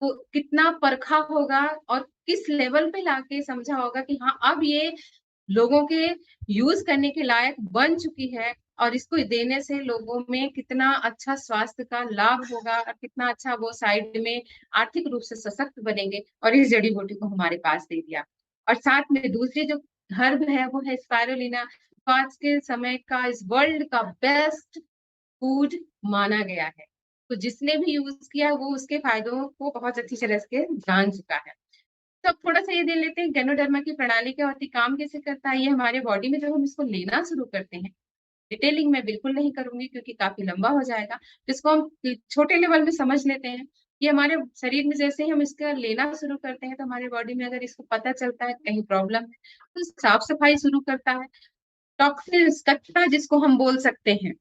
को कितना परखा होगा और किस लेवल पे लाके समझा होगा कि हाँ, अब ये लोगों के यूज़ करने के लायक बन चुकी है और इसको देने से लोगों में कितना अच्छा स्वास्थ्य का लाभ होगा और कितना अच्छा वो साइड में आर्थिक रूप से सशक्त बनेंगे और इस जड़ी-बूटी को हमारे पास दे दिया। और साथ में दूसरी जो हर्ब है वो है स्पाइरुलिना, तो आज के समय का इस वर्ल्ड का बेस्ट फूड माना गया है। तो जिसने भी यूज़ किया वो उसके फ़ायदों को बहुत अच्छी तरह से जान चुका है। तो अब थोड़ा-सा ये देख लेते हैं गैनोडर्मा की प्रणाली क्या होती है, काम कैसे करता है ये हमारे बॉडी में जब हम इसको लेना शुरू करते हैं, डिटेलिंग मैं बिल्कुल नहीं करूँगी क्योंकि काफ़ी लंबा हो जाएगा। तो इसको हम छोटे लेवल में समझ लेते हैं। ये हमारे शरीर में जैसे ही हम इसका लेना शुरू करते हैं तो हमारे बॉडी में अगर इसको पता चलता है कहीं प्रॉब्लम है, तो साफ-सफाई शुरू करता है। टॉक्सिन्स कचरा जिसको हम बोल सकते हैं।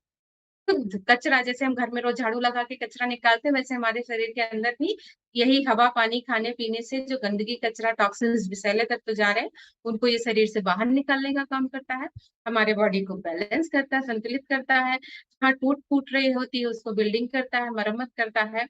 तो कचरा जैसे हम घर में रोज़ झाड़ू लगा के कचरा निकालते हैं, वैसे हमारे शरीर के अंदर भी यही हवा, पानी, खाने-पीने से जो गंदगी, कचरा, टॉक्सिन्स, विषैले तत्व जा रहे हैं, उनको ये शरीर से बाहर निकालने का काम करता है। हमारे बॉडी को बैलेंस करता है, संतुलित करता है। जहाँ टूट-फूट रही होती है, उसको बिल्डिंग करता है, मरम्मत करता है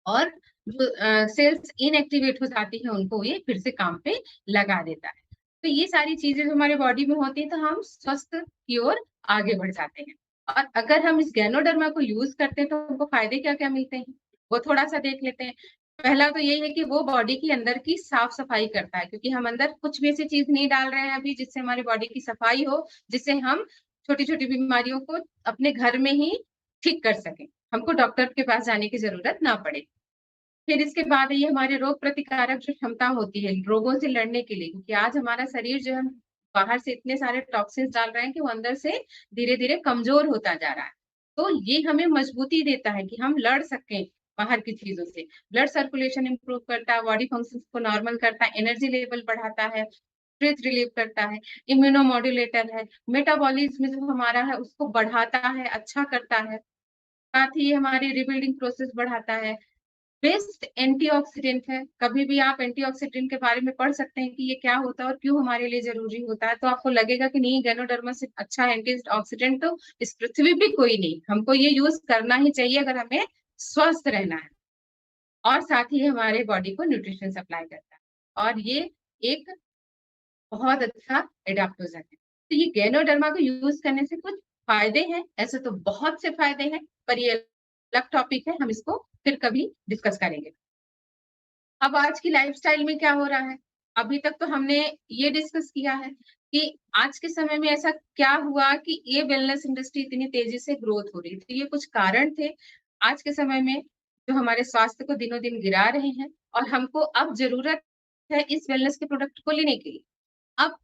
और जो सेल्स इनएक्टिवेट हो जाती हैं, उनको ये फिर से काम पे लगा देता है। तो ये सारी चीज़ें जो हमारे बॉडी में होती हैं, तो हम स्वस्थ की ओर आगे बढ़ जाते हैं। और अगर हम इस गैनोडर्मा को यूज़ करते हैं, तो हमको फ़ायदे क्या-क्या मिलते हैं, वो थोड़ा-सा देख लेते हैं। पहला तो यही है कि वो बॉडी की अंदर की साफ-सफाई करता है, क्योंकि हम अंदर कुछ भी ऐसी चीज़ नहीं डाल रहे हैं अभी, जिससे हमारी बॉडी की सफाई हो, जिससे हम छोटी-छोटी बीमारियों को अपने घर में ही ठीक कर सकें। हमको डॉक्टर के पास जाने की ज़रूरत ना पड़े। फिर इसके बाद ये हमारे रोग प्रतिकारक जो क्षमता होती है, रोगों से लड़ने के लिए, क्योंकि आज हमारा शरीर जो है बाहर से इतने सारे टॉक्सिन्स डाल रहे हैं कि वो अंदर से धीरे-धीरे कमज़ोर होता जा रहा है। तो ये हमें मजबूती देता है कि हम लड़ सकें बाहर की चीज़ों से। ब्लड सर्कुलेशन इम्प्रूव करता है, बॉडी फंक्शंस को नॉर्मल करता है, एनर्जी लेवल बढ़ाता है, स्ट्रेस रिलीव करता है, इम्यूनोमॉड्यूलेटर है, मेटाबॉलिज़्म जो हमारा है उसको बढ़ाता है, अच्छा करता है। साथ ही ये हमारी रिबिल्डिंग प्रोसेस बढ़ाता है। बेस्ट एंटीऑक्सीडेंट है। कभी भी आप एंटीऑक्सीडेंट के बारे में पढ़ सकते हैं कि ये क्या होता है और क्यों हमारे लिए ज़रूरी होता है, तो आपको लगेगा कि नहीं, गैनोडर्मा से अच्छा एंटीऑक्सीडेंट तो इस पृथ्वी पे कोई नहीं। हमको ये यूज़ करना ही चाहिए अगर हमें स्वस्थ रहना है। और साथ ही हमारे बॉडी को न्यूट्रिशन सप्लाई करता है और ये एक बहुत अच्छा एडाप्टोजन है। तो ये गैनोडर्मा को यूज़ करने से कुछ फ़ायदे हैं, ऐसे तो बहुत से फ़ायदे हैं, पर ये अलग टॉपिक है, हम इसको फिर कभी डिस्कस करेंगे। अब आज की लाइफ़स्टाइल में क्या हो रहा है? अभी तक तो हमने ये डिस्कस किया है कि आज के समय में ऐसा क्या हुआ कि ये वेलनेस इंडस्ट्री इतनी तेज़ी से ग्रोथ हो रही है। तो ये कुछ कारण थे आज के समय में जो हमारे स्वास्थ्य को दिनों-दिन गिरा रहे हैं और हमको अब ज़रूरत है इस वेलनेस के प्रोडक्ट को लेने की। अब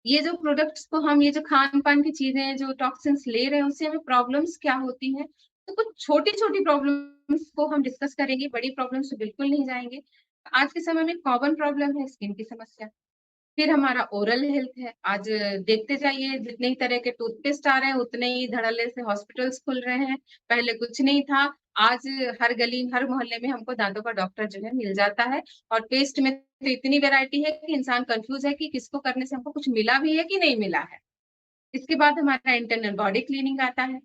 ये जो प्रोडक्ट्स को हम ये जो खान-पान की चीज़ें, जो टॉक्सिन्स ले रहे हैं, उससे हमें प्रॉब्लम्स क्या होती हैं? तो कुछ छोटी-छोटी प्रॉब्लम्स को हम डिस्कस करेंगे, बड़ी प्रॉब्लम्स पे बिल्कुल नहीं जाएँगे। आज के समय में कॉमन प्रॉब्लम है स्किन की समस्या। फिर हमारा ओरल हेल्थ है। आज देखते जाइए जितने ही तरह के टूथपेस्ट आ रहे हैं, उतने ही धड़ल्ले से हॉस्पिटल्स खुल रहे हैं। पहले कुछ नहीं था, आज हर गली, हर मोहल्ले में हमको दाँतों का डॉक्टर जो है मिल जाता है और पेस्ट में तो इतनी वैरायटी है कि इंसान कन्फ्यूज़ है कि किसको करने से हमको कुछ मिला भी है कि नहीं मिला है। इसके बाद हमारा इंटरनल बॉडी क्लीनिंग आता है।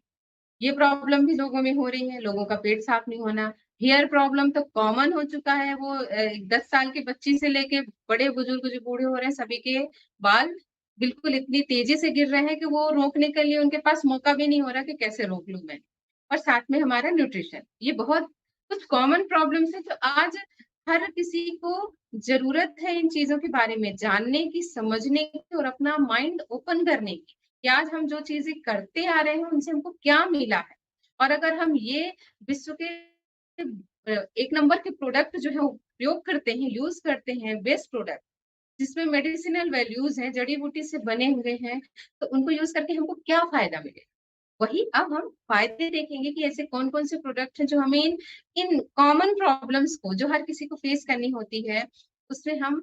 ये प्रॉब्लम भी लोगों में हो रही है, लोगों का पेट साफ नहीं होना। हेयर प्रॉब्लम तो कॉमन हो चुका है, वो 10 साल की बच्ची से लेके बड़े-बुजुर्ग जो बूढ़े हो रहे हैं, सभी के बाल बिल्कुल इतनी तेज़ी से गिर रहे हैं कि वो रोकने के लिए उनके पास मौका भी नहीं हो रहा कि कैसे रोक लूँ मैं। और साथ में हमारा न्यूट्रिशन, ये बहुत कुछ कॉमन प्रॉब्लम्स हैं जो आज हर किसी को ज़रूरत है इन चीज़ों के बारे में जानने की, समझने की और अपना माइंड ओपन करने की। कि आज हम जो चीज़ें करते आ रहे हैं, उनसे हमको क्या मिला है? और अगर हम ये विश्व के 1 नंबर के प्रोडक्ट जो है उपयोग करते हैं, यूज़ करते हैं, बेस्ट प्रोडक्ट, जिसमें मेडिसिनल वैल्यूज़ हैं, जड़ी-बूटी से बने हुए हैं, तो उनको यूज़ करके हमको क्या फ़ायदा मिलेगा? वही अब हम फ़ायदे देखेंगे कि ऐसे कौन-कौन से प्रोडक्ट हैं जो हमें इन इन कॉमन प्रॉब्लम्स को जो हर किसी को फेस करनी होती है, उससे हम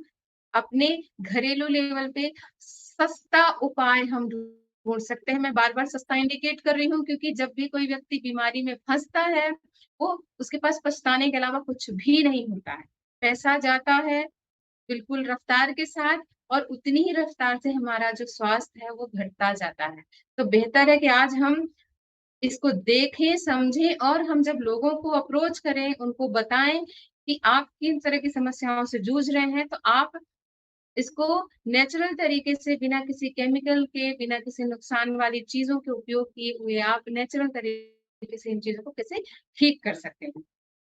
अपने घरेलू लेवल पे सस्ता उपाय हम ढूँढ सकते हैं। मैं बार-बार सस्ता इंडिकेट कर रही हूँ क्योंकि जब भी कोई व्यक्ति बीमारी में फँसता है, वो उसके पास पछताने के अलावा कुछ भी नहीं होता है। पैसा जाता है बिल्कुल रफ्तार के साथ और उतनी ही रफ्तार से हमारा जो स्वास्थ्य है वो घटता जाता है। तो बेहतर है कि आज हम इसको देखें, समझें और हम जब लोगों को अप्रोच करें, उनको बताएँ कि आप किन तरह की समस्याओं से जूझ रहे हैं, तो आप इसको नेचुरल तरीके से बिना किसी केमिकल के, बिना किसी नुकसान वाली चीज़ों के उपयोग किए हुए आप नेचुरल तरीके से इन चीज़ों को कैसे ठीक कर सकते हैं।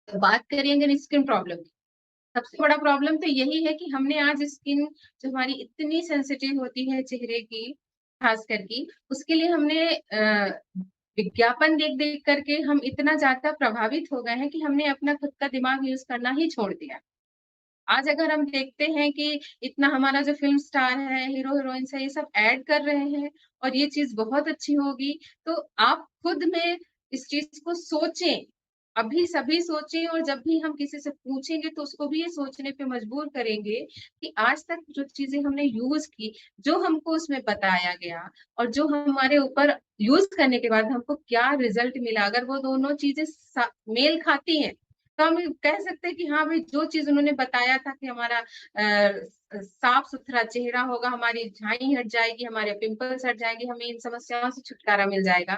तो बात करेंगे स्किन प्रॉब्लम की। सबसे बड़ा प्रॉब्लम तो यही है कि हमने आज स्किन जो हमारी इतनी सेंसिटिव होती है चेहरे की, ख़ासकर की, उसके लिए हमने विज्ञापन देख-देख करके हम इतना ज़्यादा प्रभावित हो गए हैं कि हमने अपना खुद का दिमाग यूज़ करना ही छोड़ दिया। आज अगर हम देखते हैं कि इतना हमारा जो फ़िल्म स्टार है, हीरो-हीरोइन्स है, ये सब ऐड कर रहे हैं और ये चीज़ बहुत अच्छी होगी, तो आप खुद में इस चीज़ को सोचें। अभी सभी सोचें और जब भी हम किसी से पूछेंगे तो उसको भी ये सोचने पे मजबूर करेंगे कि आज तक जो चीज़ें हमने यूज़ की, जो हमको उसमें बताया गया और जो हमारे ऊपर यूज़ करने के बाद हमको क्या रिज़ल्ट मिला, अगर वो दोनों चीज़ें मेल खाती हैं, तो हम कह सकते हैं कि हाँ भाई, जो चीज़ उन्होंने बताया था कि हमारा साफ-सुथरा चेहरा होगा, हमारी झाई हट जाएगी, हमारे पिंपल्स हट जाएँगे, हमें इन समस्याओं से छुटकारा मिल जाएगा।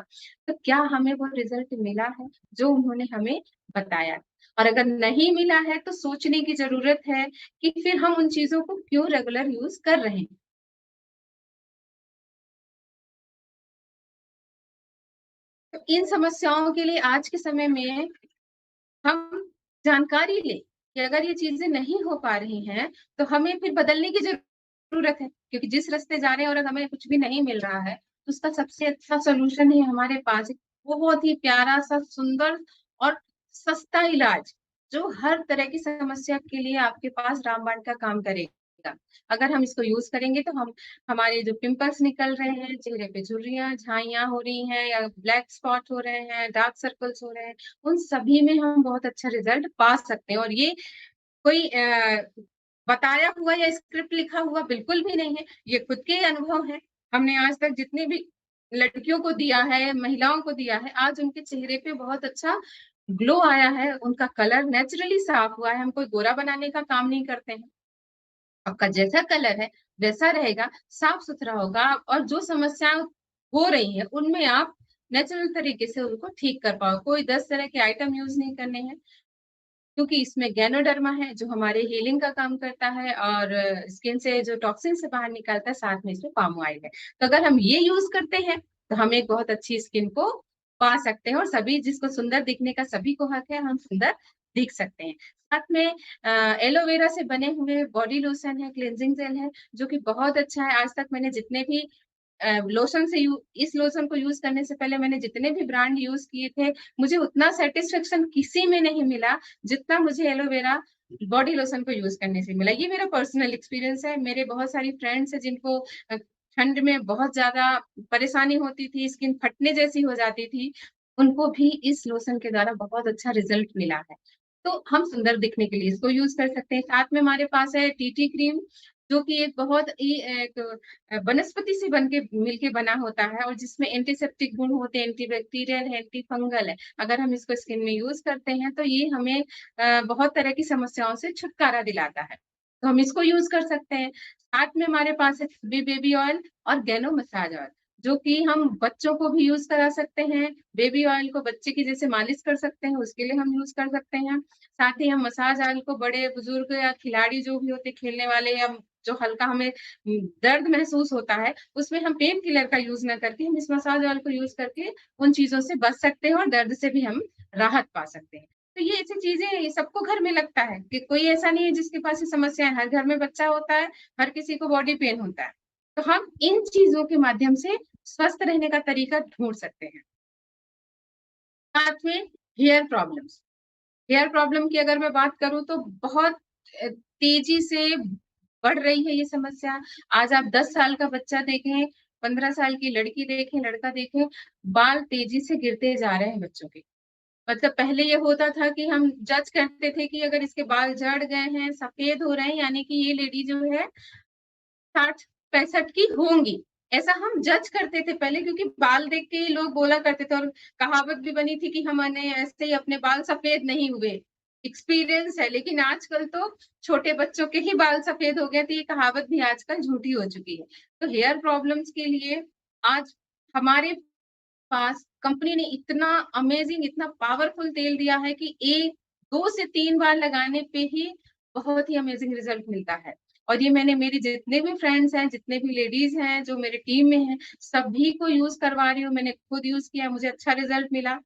तो क्या हमें वो रिज़ल्ट मिला है, जो उन्होंने हमें बताया? और अगर नहीं मिला है, तो सोचने की ज़रूरत है कि फिर हम उन चीज़ों को क्यों रेगुलर यूज़ कर रहे हैं? तो इन समस्याओं के लिए आज के समय में हम जानकारी लें कि अगर ये चीज़ें नहीं हो पा रही हैं, तो हमें फिर बदलने की ज़रूरत है, क्योंकि जिस रास्ते जा रहे हैं और हमें कुछ भी नहीं मिल रहा है, तो उसका सबसे अच्छा सॉल्यूशन है हमारे पास एक बहुत ही प्यारा-सा, सुंदर और सस्ता इलाज, जो हर तरह की समस्या के लिए आपके पास रामबाण का काम करेगा। अगर हम इसको यूज़ करेंगे तो हम हमारे जो पिंपल्स निकल रहे हैं, चेहरे पे झुर्रियाँ, झाइयाँ हो रही हैं या ब्लैक स्पॉट हो रहे हैं, डार्क सर्कल्स हो रहे हैं, उन सभी में हम बहुत अच्छा रिज़ल्ट पा सकते हैं और ये कोई बताया हुआ या स्क्रिप्ट लिखा हुआ बिल्कुल भी नहीं है, ये खुद के अनुभव हैं। हमने आज तक जितनी भी लड़कियों को दिया है, महिलाओं को दिया है, आज उनके चेहरे पे बहुत अच्छा ग्लो आया है, उनका कलर नेचुरली साफ हुआ है, हम कोई गोरा बनाने का काम नहीं करते हैं। आपका जैसा कलर है, वैसा रहेगा, साफ-सुथरा होगा और जो समस्याएँ हो रही हैं, उनमें आप नेचुरल तरीके से उनको ठीक कर पाओ। कोई 10 तरह के आइटम यूज़ नहीं करने हैं। क्योंकि इसमें गैनोडर्मा है जो हमारे हीलिंग का काम करता है और स्किन से जो टॉक्सिन से बाहर निकलता है, साथ में इसमें पाम ऑयल है। तो अगर हम ये यूज़ करते हैं, तो हम एक बहुत अच्छी स्किन को पा सकते हैं और सभी जिसको सुंदर दिखने का सभी को हक है, हम सुंदर दिख सकते हैं। साथ में एलोवेरा से बने हुए बॉडी लोशन है, क्लींजिंग जेल है, जो कि बहुत अच्छा है। आज तक मैंने जितने भी लोशन से यू इस लोशन को यूज़ करने से पहले मैंने जितने भी ब्रांड यूज़ किए थे, मुझे उतना सैटिस्फैक्शन किसी में नहीं मिला, जितना मुझे एलोवेरा बॉडी लोशन को यूज़ करने से मिला। ये मेरा पर्सनल एक्सपीरियंस है। मेरे बहुत सारी फ्रेंड्स हैं जिनको ठंड में बहुत ज़्यादा परेशानी होती थी, स्किन फटने जैसी हो जाती थी, उनको भी इस लोशन के द्वारा बहुत अच्छा रिज़ल्ट मिला है। तो हम सुंदर दिखने के लिए इसको यूज़ कर सकते हैं। साथ में हमारे पास है टीटी क्रीम, जो कि एक बहुत ही एक वनस्पति से बन के मिलके बना होता है और जिसमें एंटीसेप्टिक गुण होते हैं, एंटीबैक्टीरियल है, एंटी फंगल है। अगर हम इसको स्किन में यूज़ करते हैं तो ये हमें बहुत तरह की समस्याओं से छुटकारा दिलाता है। तो हम इसको यूज़ कर सकते हैं। साथ में हमारे पास है बेबी ऑयल और गैनो मसाज ऑयल, जो कि हम बच्चों को भी यूज़ करा सकते हैं। बेबी ऑयल को बच्चे की जैसे मालिश कर सकते हैं, उसके लिए हम यूज़ कर सकते हैं। साथ ही हम मसाज ऑयल को बड़े-बुजुर्ग या खिलाड़ी जो भी होते हैं खेलने वाले या जो हल्का हमें दर्द महसूस होता है, उसमें हम पेन किलर का यूज़ ना करके हम इस मसाज ऑयल को यूज़ करके उन चीज़ों से बच सकते हैं और दर्द से भी हम राहत पा सकते हैं। तो ये ऐसी चीज़ें ये सबको घर में लगता है कि कोई ऐसा नहीं है जिसके पास ये समस्या है, हर घर में बच्चा होता है, हर किसी को बॉडी पेन होता है। तो हम इन चीज़ों के माध्यम से स्वस्थ रहने का तरीका ढूँढ सकते हैं। साथ में हेयर प्रॉब्लम्स। हेयर प्रॉब्लम की अगर मैं बात करूँ तो बहुत तेज़ी से बढ़ रही है ये समस्या। आज आप 10 साल का बच्चा देखें, 15 साल की लड़की देखें, लड़का देखें, बाल तेज़ी से गिरते जा रहे हैं बच्चों के। मतलब पहले ये होता था कि हम जज करते थे कि अगर इसके बाल झड़ गए हैं, सफ़ेद हो रहे हैं, यानी कि ये लेडी जो है 60-65 की होंगी। ऐसा हम जज करते थे पहले क्योंकि बाल देख के ही लोग बोला करते थे और कहावत भी बनी थी कि हमने ऐसे ही अपने बाल सफ़ेद नहीं हुए। एक्सपीरियंस है, लेकिन आजकल तो छोटे बच्चों के ही बाल सफ़ेद हो गए, तो ये कहावत भी आजकल झूठी हो चुकी है। तो हेयर प्रॉब्लम्स के लिए आज हमारे पास कंपनी ने इतना अमेज़िंग, इतना पावरफुल तेल दिया है कि 2 से 3 बार लगाने पे ही बहुत ही अमेज़िंग रिज़ल्ट मिलता है। और ये मैंने मेरी जितने भी फ्रेंड्स हैं, जितने भी लेडीज़ हैं, जो मेरे टीम में हैं, सभी को यूज़ करवा रही हूँ। मैंने खुद यूज़ किया, मुझे अच्छा रिज़ल्ट मिला।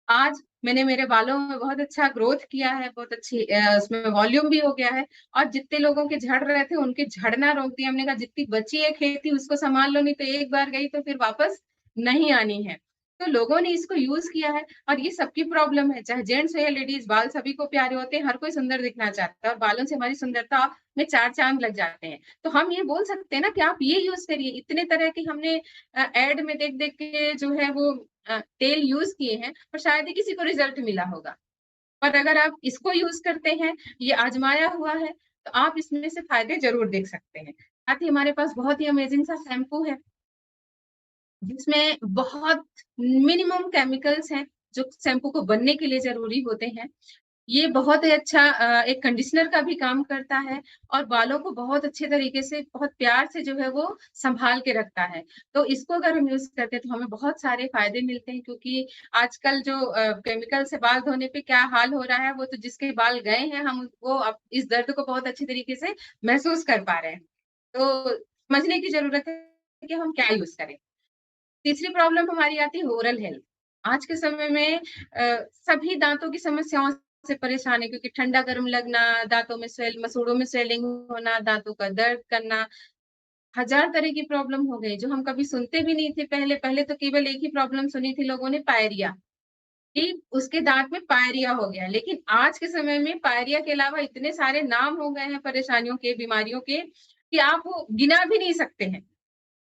आज मैंने मेरे बालों में बहुत अच्छा ग्रोथ किया है, बहुत अच्छी उसमें वॉल्यूम भी हो गया है और जितने लोगों के झड़ रहे थे, उनके झड़ना रोक दिया। हमने कहा जितनी बची है खेती उसको सँभाल लो, नहीं तो एक बार गई तो फिर वापस नहीं आनी है। तो लोगों ने इसको यूज़ किया है और ये सबकी प्रॉब्लम है, चाहे जेंट्स हो या लेडीज़, बाल सभी को प्यारे होते हैं, हर कोई सुंदर दिखना चाहता है और बालों से हमारी सुंदरता में 4 चाँद लग जाते हैं। तो हम ये बोल सकते हैं ना कि आप ये यूज़ करिए, इतने तरह के हमने ऐड में देख-देख के जो है वो तेल यूज़ किए हैं और शायद ही किसी को रिज़ल्ट मिला होगा। पर अगर आप इसको यूज़ करते हैं, ये आज़माया हुआ है, तो आप इसमें से फ़ायदे ज़रूर देख सकते हैं। साथ ही हमारे पास बहुत ही अमेज़िंग सा शैम्पू है, जिसमें बहुत मिनिमम केमिकल्स हैं, जो शैम्पू को बनने के लिए ज़रूरी होते हैं। ये बहुत ही अच्छा एक कंडीशनर का भी काम करता है और बालों को बहुत अच्छे तरीके से, बहुत प्यार से जो है वो सँभाल के रखता है। तो इसको अगर हम यूज़ करते हैं तो हमें बहुत सारे फ़ायदे मिलते हैं क्योंकि आजकल जो केमिकल से बाल धोने पे क्या हाल हो रहा है, वो तो जिसके बाल गए हैं हम वो अब इस दर्द को बहुत अच्छी तरीके से महसूस कर पा रहे हैं। तो समझने की ज़रूरत है कि हम क्या यूज़ करें। तीसरी प्रॉब्लम हमारी आती है ओरल हेल्थ। आज के समय में सभी दाँतों की समस्याओं से परेशान है क्योंकि ठंडा गर्म लगना, दाँतों में मसूड़ों में स्वेलिंग होना, दाँतों का दर्द करना, हज़ार तरह की प्रॉब्लम हो गई जो हम कभी सुनते भी नहीं थे पहले। पहले तो केवल एक ही प्रॉब्लम सुनी थी लोगों ने पायरिया। कि उसके दाँत में पायरिया हो गया। लेकिन आज के समय में पायरिया के अलावा इतने सारे नाम हो गए हैं परेशानियों के, बीमारियों के, कि आप वो गिना भी नहीं सकते हैं।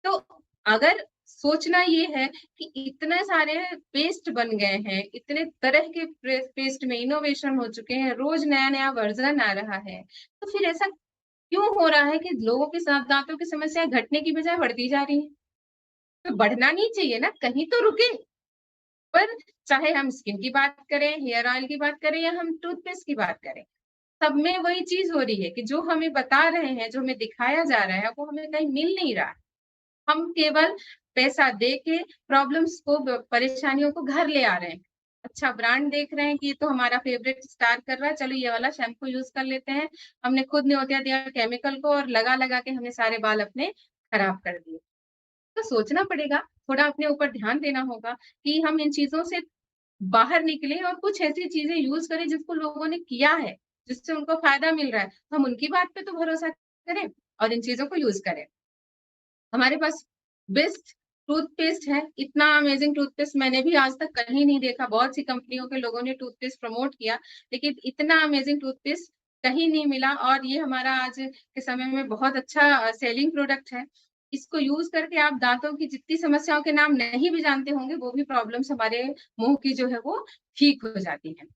तो अगर सोचना ये है कि इतने सारे पेस्ट बन गए हैं, इतने तरह के पेस्ट में इनोवेशन हो चुके हैं, रोज़ नया-नया वर्ज़न आ रहा है, तो फिर ऐसा क्यों हो रहा है कि लोगों के दाँतों की समस्या घटने की बजाय बढ़ती जा रही है? तो बढ़ना नहीं चाहिए ना, कहीं तो रुके। पर चाहे हम स्किन की बात करें, हेयर ऑयल की बात करें या हम टूथपेस्ट की बात करें, सब में वही चीज़ हो रही है कि जो हमें बता रहे हैं, जो हमें दिखाया जा रहा है, वो हमें कहीं मिल नहीं रहा है। हम केवल पैसा दे के प्रॉब्लम्स को परेशानियों को घर ले आ रहे हैं। अच्छा ब्रांड देख रहे हैं कि ये तो हमारा फेवरेट स्टार कर रहा है, चलो ये वाला शैम्पू यूज़ कर लेते हैं। हमने खुद न्योता दिया केमिकल को और लगा-लगा के हमने सारे बाल अपने खराब कर दिए। तो सोचना पड़ेगा, थोड़ा अपने ऊपर ध्यान देना होगा कि हम इन चीज़ों से बाहर निकलें और कुछ ऐसी चीज़ें यूज़ करें जिसको लोगों ने किया है, जिससे उनको फ़ायदा मिल रहा है। तो हम उनकी बात पे तो भरोसा करें और इन चीज़ों को यूज़ करें। हमारे पास बेस्ट टूथपेस्ट है, इतना अमेज़िंग टूथपेस्ट मैंने भी आज तक कहीं नहीं देखा। बहुत सी कंपनियों के लोगों ने टूथपेस्ट प्रमोट किया, लेकिन इतना अमेज़िंग टूथपेस्ट कहीं नहीं मिला और ये हमारा आज के समय में बहुत अच्छा सेलिंग प्रोडक्ट है। इसको यूज़ करके आप दाँतों की जितनी समस्याओं के नाम नहीं भी जानते होंगे, वो भी प्रॉब्लम्स हमारे मुँह की जो है वो ठीक हो जाती हैं।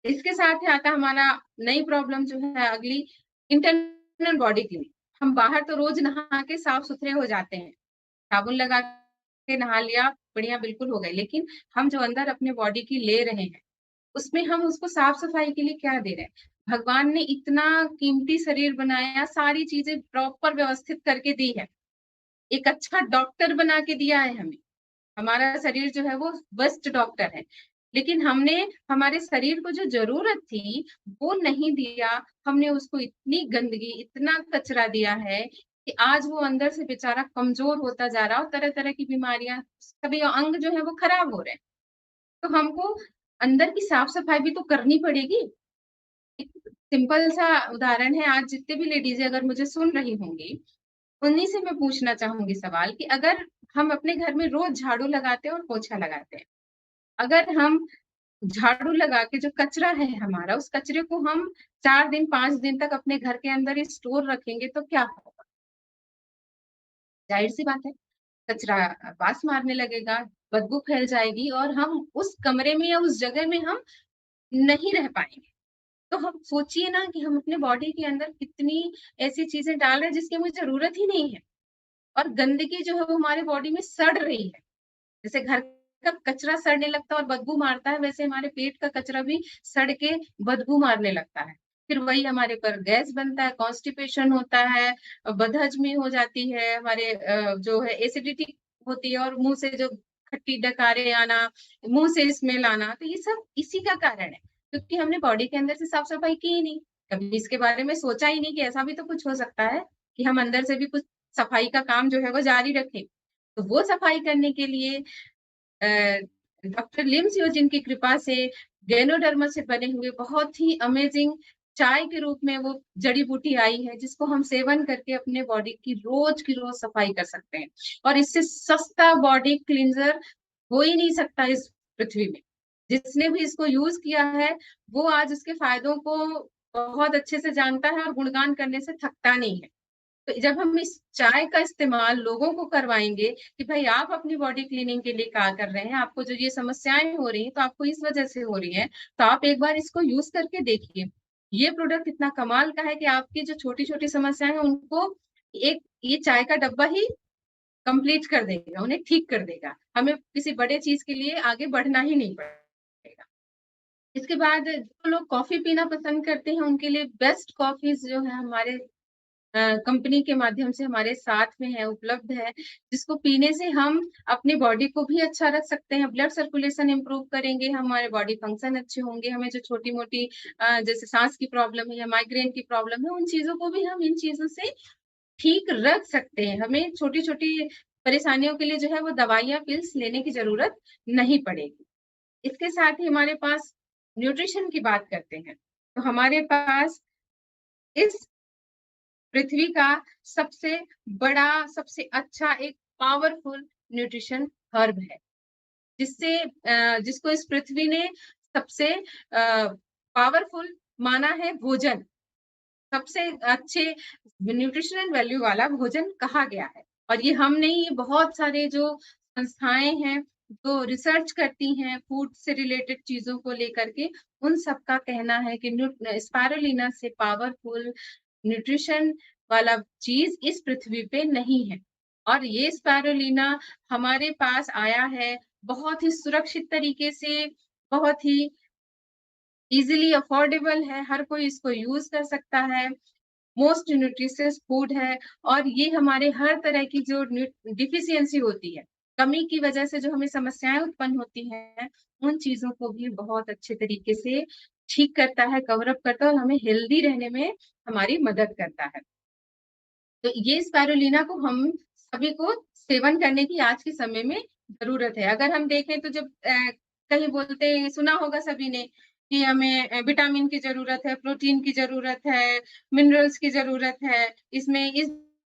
इसके साथ ही आता है हमारा नई प्रॉब्लम जो है अगली इंटरनल बॉडी क्लीनिंग। हम बाहर तो रोज़ नहा के साफ-सुथरे हो जाते हैं। साबुन लगा के नहा लिया, बढ़िया बिल्कुल हो गए। लेकिन हम जो अंदर अपने बॉडी की ले रहे हैं, उसमें हम उसको साफ-सफाई के लिए क्या दे रहे हैं? भगवान ने इतना कीमती शरीर बनाया, सारी चीज़ें प्रॉपर व्यवस्थित करके दी है। एक अच्छा डॉक्टर बना के दिया है हमें। हमारा शरीर जो है वो बेस्ट डॉक्टर है। लेकिन हमने हमारे शरीर को जो ज़रूरत थी, वो नहीं दिया। हमने उसको इतनी गंदगी, इतना कचरा दिया है कि आज वो अंदर से बेचारा कमज़ोर होता जा रहा है और तरह-तरह की बीमारियाँ, सभी अंग जो है वो खराब हो रहे हैं। तो हमको अंदर की साफ-सफाई भी तो करनी पड़ेगी। एक सिंपल सा उदाहरण है, आज जितने भी लेडीज़ें अगर मुझे सुन रही होंगी, उन्हीं से मैं पूछना चाहूँगी सवाल कि अगर हम अपने घर में रोज़ झाड़ू लगाते हैं और पोछा लगाते हैं, अगर हम झाड़ू लगा के जो कचरा है हमारा, उस कचरे को हम 4 दिन, 5 दिन तक अपने घर के अंदर ही स्टोर रखेंगे तो क्या होगा? ज़ाहिर-सी बात है, कचरा वास मारने लगेगा, बदबू फैल जाएगी और हम उस कमरे में या उस जगह में हम नहीं रह पाएँगे। तो हम सोचिए ना कि हम अपने बॉडी के अंदर कितनी ऐसी चीज़ें डाल रहे हैं जिसकी हमें ज़रूरत ही नहीं है और गंदगी जो है वो हमारे बॉडी में सड़ रही है। जैसे घर का कचरा सड़ने लगता है और बदबू मारता है, वैसे हमारे पेट का कचरा भी सड़ के बदबू मारने लगता है। फिर वही हमारे पर गैस बनता है, कॉन्स्टिपेशन होता है, बदहज़मी हो जाती है, हमारे जो है एसिडिटी होती है और मुँह से जो खट्टी डकारें आना, मुँह से स्मेल आना, तो ये सब इसी का कारण है, क्योंकि हमने बॉडी के अंदर से साफ-सफाई की ही नहीं। कभी इसके बारे में सोचा ही नहीं कि ऐसा भी तो कुछ हो सकता है, कि हम अंदर से भी कुछ सफाई का काम जो है वो जारी रखें। तो वो सफाई करने के लिए अ, डॉक्टर लिम सियोजिन की कृपा से गैनोडर्मा से बने हुए बहुत ही अमेजिंग चाय के रूप में वो जड़ी-बूटी आई है, जिसको हम सेवन करके अपने बॉडी की रोज़ सफाई कर सकते हैं। और इससे सस्ता बॉडी क्लींजर हो ही नहीं सकता इस पृथ्वी में। जिसने भी इसको यूज़ किया है, वो आज उसके फ़ायदों को बहुत अच्छे से जानता है और गुणगान करने से थकता नहीं है। तो जब हम इस चाय का इस्तेमाल लोगों को करवाएँगे कि भाई आप अपनी बॉडी क्लीनिंग के लिए क्या कर रहे हैं, आपको जो ये समस्याएँ हो रही हैं, तो आपको इस वजह से हो रही हैं, तो आप एक बार इसको यूज़ करके देखिए। ये प्रोडक्ट इतना कमाल का है कि आपकी जो छोटी-छोटी समस्याएँ हैं, उनको एक ये चाय का डब्बा ही कंप्लीट कर देगा, उन्हें ठीक कर देगा। हमें किसी बड़े चीज़ के लिए आगे बढ़ना ही नहीं पड़ेगा। इसके बाद जो लोग कॉफ़ी पीना पसंद करते हैं, उनके लिए बेस्ट कॉफ़ीज़ जो है हमारे कंपनी के माध्यम से हमारे साथ में है, उपलब्ध है, जिसको पीने से हम अपनी बॉडी को भी अच्छा रख सकते हैं, ब्लड सर्कुलेशन इम्प्रूव करेंगे, हमारे बॉडी फंक्शन अच्छे होंगे, हमें जो छोटी-मोटी जैसे साँस की प्रॉब्लम है या माइग्रेन की प्रॉब्लम है, उन चीज़ों को भी हम इन चीज़ों से ठीक रख सकते हैं। हमें छोटी-छोटी परेशानियों के लिए जो है वो दवाइयाँ, पिल्स लेने की ज़रूरत नहीं पड़ेगी। इसके साथ ही हमारे पास न्यूट्रिशन की बात करते हैं, तो हमारे पास इस पृथ्वी का सबसे बड़ा, सबसे अच्छा एक पावरफुल न्यूट्रिशन हर्ब है। जिसको इस पृथ्वी ने सबसे पावरफुल माना है भोजन, सबसे अच्छे न्यूट्रिशनल वैल्यू वाला भोजन कहा गया है। और ये हम नहीं, ये बहुत सारे जो संस्थाएँ हैं, जो रिसर्च करती हैं फूड से रिलेटेड चीज़ों को लेकर के, उन सब का कहना है कि स्पाइरुलिना से पावरफुल न्यूट्रिशन वाला चीज़ इस पृथ्वी पे नहीं है। और ये स्पाइरुलिना हमारे पास आया है बहुत ही सुरक्षित तरीके से, बहुत ही ईज़िली अफोर्डेबल है, हर कोई इसको यूज़ कर सकता है। मोस्ट न्यूट्रिशियस फूड है और ये हमारे हर तरह की जो डिफिशियंसी होती है, कमी की वजह से जो हमें समस्याएँ उत्पन्न होती हैं, उन चीज़ों को भी बहुत अच्छे तरीके से ठीक करता है, कवर अप करता है और हमें हेल्दी रहने में हमारी मदद करता है। तो ये स्पाइरुलिना को हम सभी को सेवन करने की आज के समय में ज़रूरत है। अगर हम देखें तो जब कहीं बोलते हैं, सुना होगा सभी ने कि हमें विटामिन की ज़रूरत है, प्रोटीन की ज़रूरत है, मिनरल्स की ज़रूरत है, इसमें इस